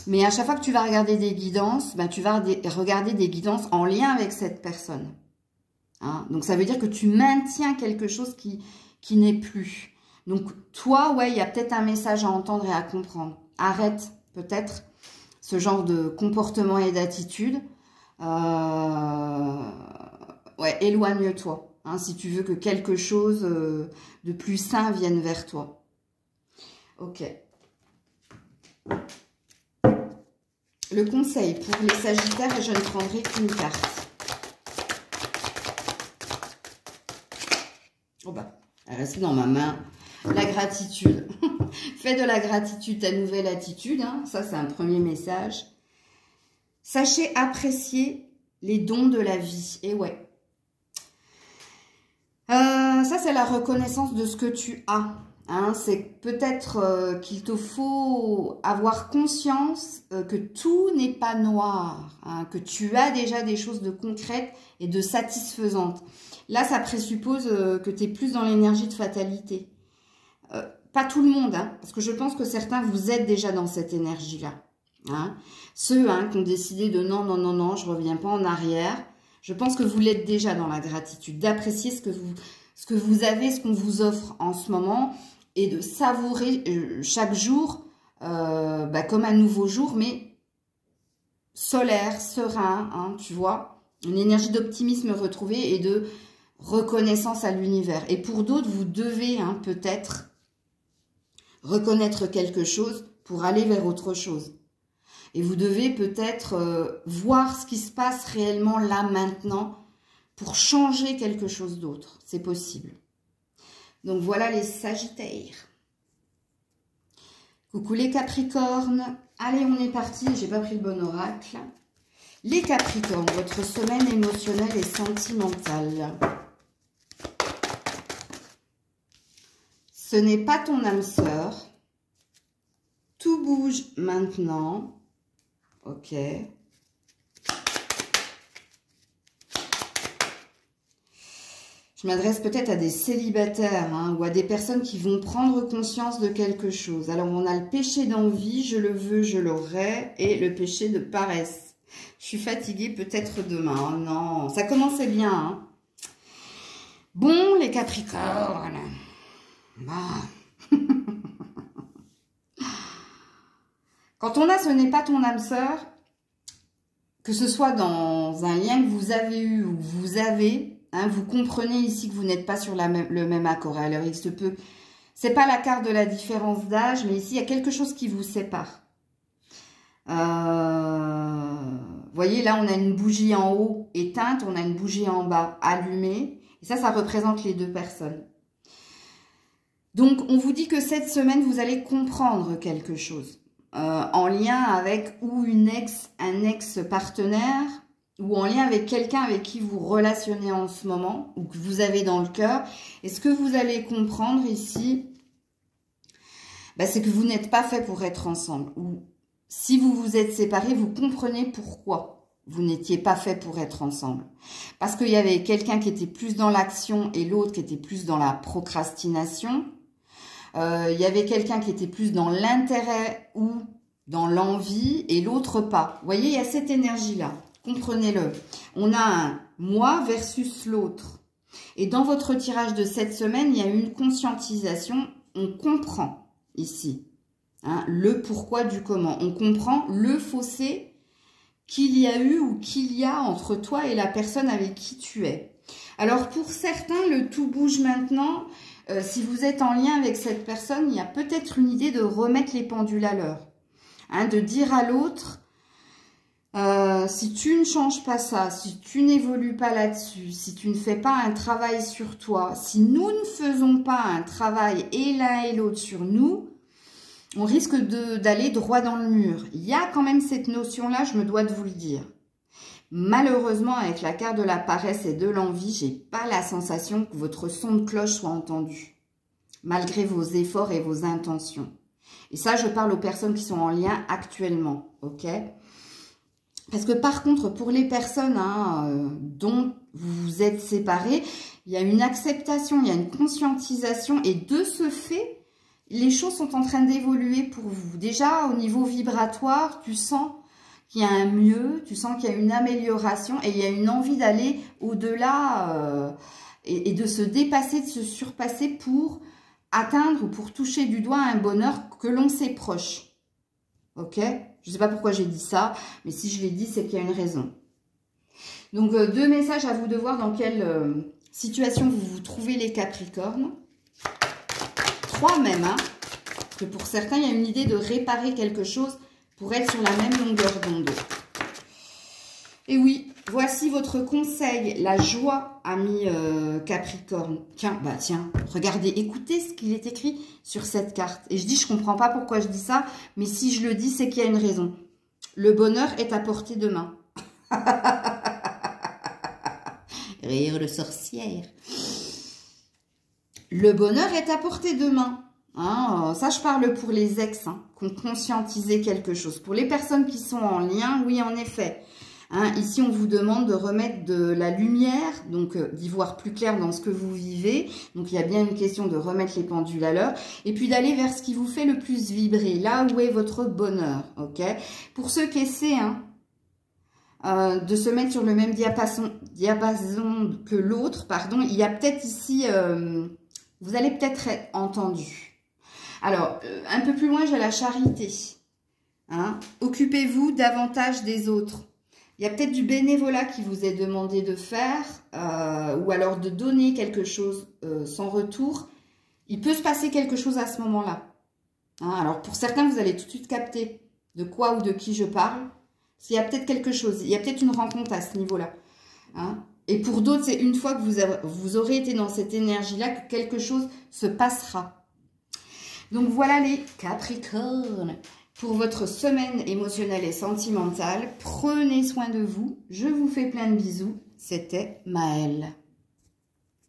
Mais à chaque fois que tu vas regarder des guidances, ben, tu vas regarder des guidances en lien avec cette personne. Hein? Donc, ça veut dire que tu maintiens quelque chose qui n'est plus. Donc, toi, ouais, il y a peut-être un message à entendre et à comprendre. Arrête, peut-être, ce genre de comportement et d'attitude. Ouais, éloigne-toi. Hein, si tu veux que quelque chose de plus sain vienne vers toi. Ok. Le conseil pour les Sagittaires, et je ne prendrai qu'une carte. Oh bah, elle reste dans ma main. La gratitude. Fais de la gratitude ta nouvelle attitude. Hein. Ça, c'est un premier message. Sachez apprécier les dons de la vie. Et ouais. Ça, c'est la reconnaissance de ce que tu as. Hein, c'est peut-être qu'il te faut avoir conscience que tout n'est pas noir, hein, que tu as déjà des choses de concrètes et de satisfaisantes. Là, ça présuppose que tu es plus dans l'énergie de fatalité. Pas tout le monde, hein, parce que je pense que certains, vous êtes déjà dans cette énergie-là. Hein. Ceux qui ont décidé de non, je ne reviens pas en arrière, Je pense que vous l'êtes déjà dans la gratitude, d'apprécier ce que vous avez, ce qu'on vous offre en ce moment, et de savourer chaque jour comme un nouveau jour, mais solaire, serein, hein, tu vois, une énergie d'optimisme retrouvée et de reconnaissance à l'univers. Et pour d'autres, vous devez peut-être reconnaître quelque chose pour aller vers autre chose. Et vous devez peut-être voir ce qui se passe réellement là, maintenant, pour changer quelque chose d'autre. C'est possible. Donc voilà les Sagittaires. Coucou les Capricornes. Allez, on est parti. J'ai pas pris le bon oracle. Les Capricornes, votre semaine émotionnelle et sentimentale. Ce n'est pas ton âme sœur. Tout bouge maintenant. Ok. Je m'adresse peut-être à des célibataires ou à des personnes qui vont prendre conscience de quelque chose. Alors, on a le péché d'envie, je le veux, je l'aurai, et le péché de paresse. Je suis fatiguée, peut-être demain. Oh non, ça commençait bien. Hein. Bon, les Capricornes. Quand on a ce n'est pas ton âme sœur, que ce soit dans un lien que vous avez eu ou vous avez, vous comprenez ici que vous n'êtes pas sur le même accord. Alors, il se peut... C'est pas la carte de la différence d'âge, mais ici, il y a quelque chose qui vous sépare. Vous voyez, là, on a une bougie en haut éteinte, on a une bougie en bas allumée. Et ça représente les deux personnes. Donc, on vous dit que cette semaine, vous allez comprendre quelque chose. En lien avec ou un ex-partenaire, ou en lien avec quelqu'un avec qui vous relationnez en ce moment, ou que vous avez dans le cœur. Et ce que vous allez comprendre ici, c'est que vous n'êtes pas fait pour être ensemble. Ou si vous vous êtes séparés, vous comprenez pourquoi vous n'étiez pas fait pour être ensemble. Parce qu'il y avait quelqu'un qui était plus dans l'action et l'autre qui était plus dans la procrastination. Il y avait quelqu'un qui était plus dans l'intérêt ou dans l'envie et l'autre pas. Vous voyez, il y a cette énergie-là. Comprenez-le. On a un moi versus l'autre. Et dans votre tirage de cette semaine, il y a une conscientisation. On comprend ici le pourquoi du comment. On comprend le fossé qu'il y a eu ou qu'il y a entre toi et la personne avec qui tu es. Alors pour certains, le tout bouge maintenant. Si vous êtes en lien avec cette personne, il y a peut-être une idée de remettre les pendules à l'heure. De dire à l'autre, si tu ne changes pas ça, si tu n'évolues pas là-dessus, si tu ne fais pas un travail sur toi, si nous ne faisons pas un travail et l'un et l'autre sur nous, on risque d'aller droit dans le mur. Il y a quand même cette notion-là, je me dois de vous le dire. Malheureusement, avec la carte de la paresse et de l'envie, j'ai pas la sensation que votre son de cloche soit entendu, malgré vos efforts et vos intentions. Et ça, je parle aux personnes qui sont en lien actuellement, ok? Parce que par contre, pour les personnes dont vous vous êtes séparés, il y a une acceptation, il y a une conscientisation, et de ce fait, les choses sont en train d'évoluer pour vous. Déjà, au niveau vibratoire, tu sens qu'il y a un mieux, tu sens qu'il y a une amélioration et il y a une envie d'aller au-delà et de se dépasser, de se surpasser pour atteindre ou pour toucher du doigt un bonheur que l'on sait proche. Ok? Je ne sais pas pourquoi j'ai dit ça, mais si je l'ai dit, c'est qu'il y a une raison. Donc, deux messages à vous de voir dans quelle situation vous vous trouvez les Capricornes. Trois même, parce que pour certains, il y a une idée de réparer quelque chose pour être sur la même longueur d'onde. Et oui, voici votre conseil. La joie, ami Capricorne. Tiens, regardez, écoutez ce qu'il est écrit sur cette carte. Et je dis, je comprends pas pourquoi je dis ça, mais si je le dis, c'est qu'il y a une raison. Le bonheur est à portée de main. Rire de sorcière. Le bonheur est à portée de main. Ça, je parle pour les ex qui ont conscientisé quelque chose. Pour les personnes qui sont en lien, oui, en effet. Ici, on vous demande de remettre de la lumière, donc d'y voir plus clair dans ce que vous vivez. Donc, il y a bien une question de remettre les pendules à l'heure. Et puis, d'aller vers ce qui vous fait le plus vibrer. Là où est votre bonheur, ok? Pour ceux qui essaient de se mettre sur le même diapason que l'autre, pardon. Il y a peut-être ici, vous allez peut-être être entendu. Alors, un peu plus loin, j'ai la charité. Hein? Occupez-vous davantage des autres. Il y a peut-être du bénévolat qui vous est demandé de faire, ou alors de donner quelque chose sans retour. Il peut se passer quelque chose à ce moment-là. Hein? Alors, pour certains, vous allez tout de suite capter de quoi ou de qui je parle. Parce qu'il y a peut-être quelque chose, il y a peut-être une rencontre à ce niveau-là. Hein? Et pour d'autres, c'est une fois que vous aurez été dans cette énergie-là que quelque chose se passera. Donc voilà les Capricornes. Pour votre semaine émotionnelle et sentimentale, prenez soin de vous. Je vous fais plein de bisous. C'était Maëlle.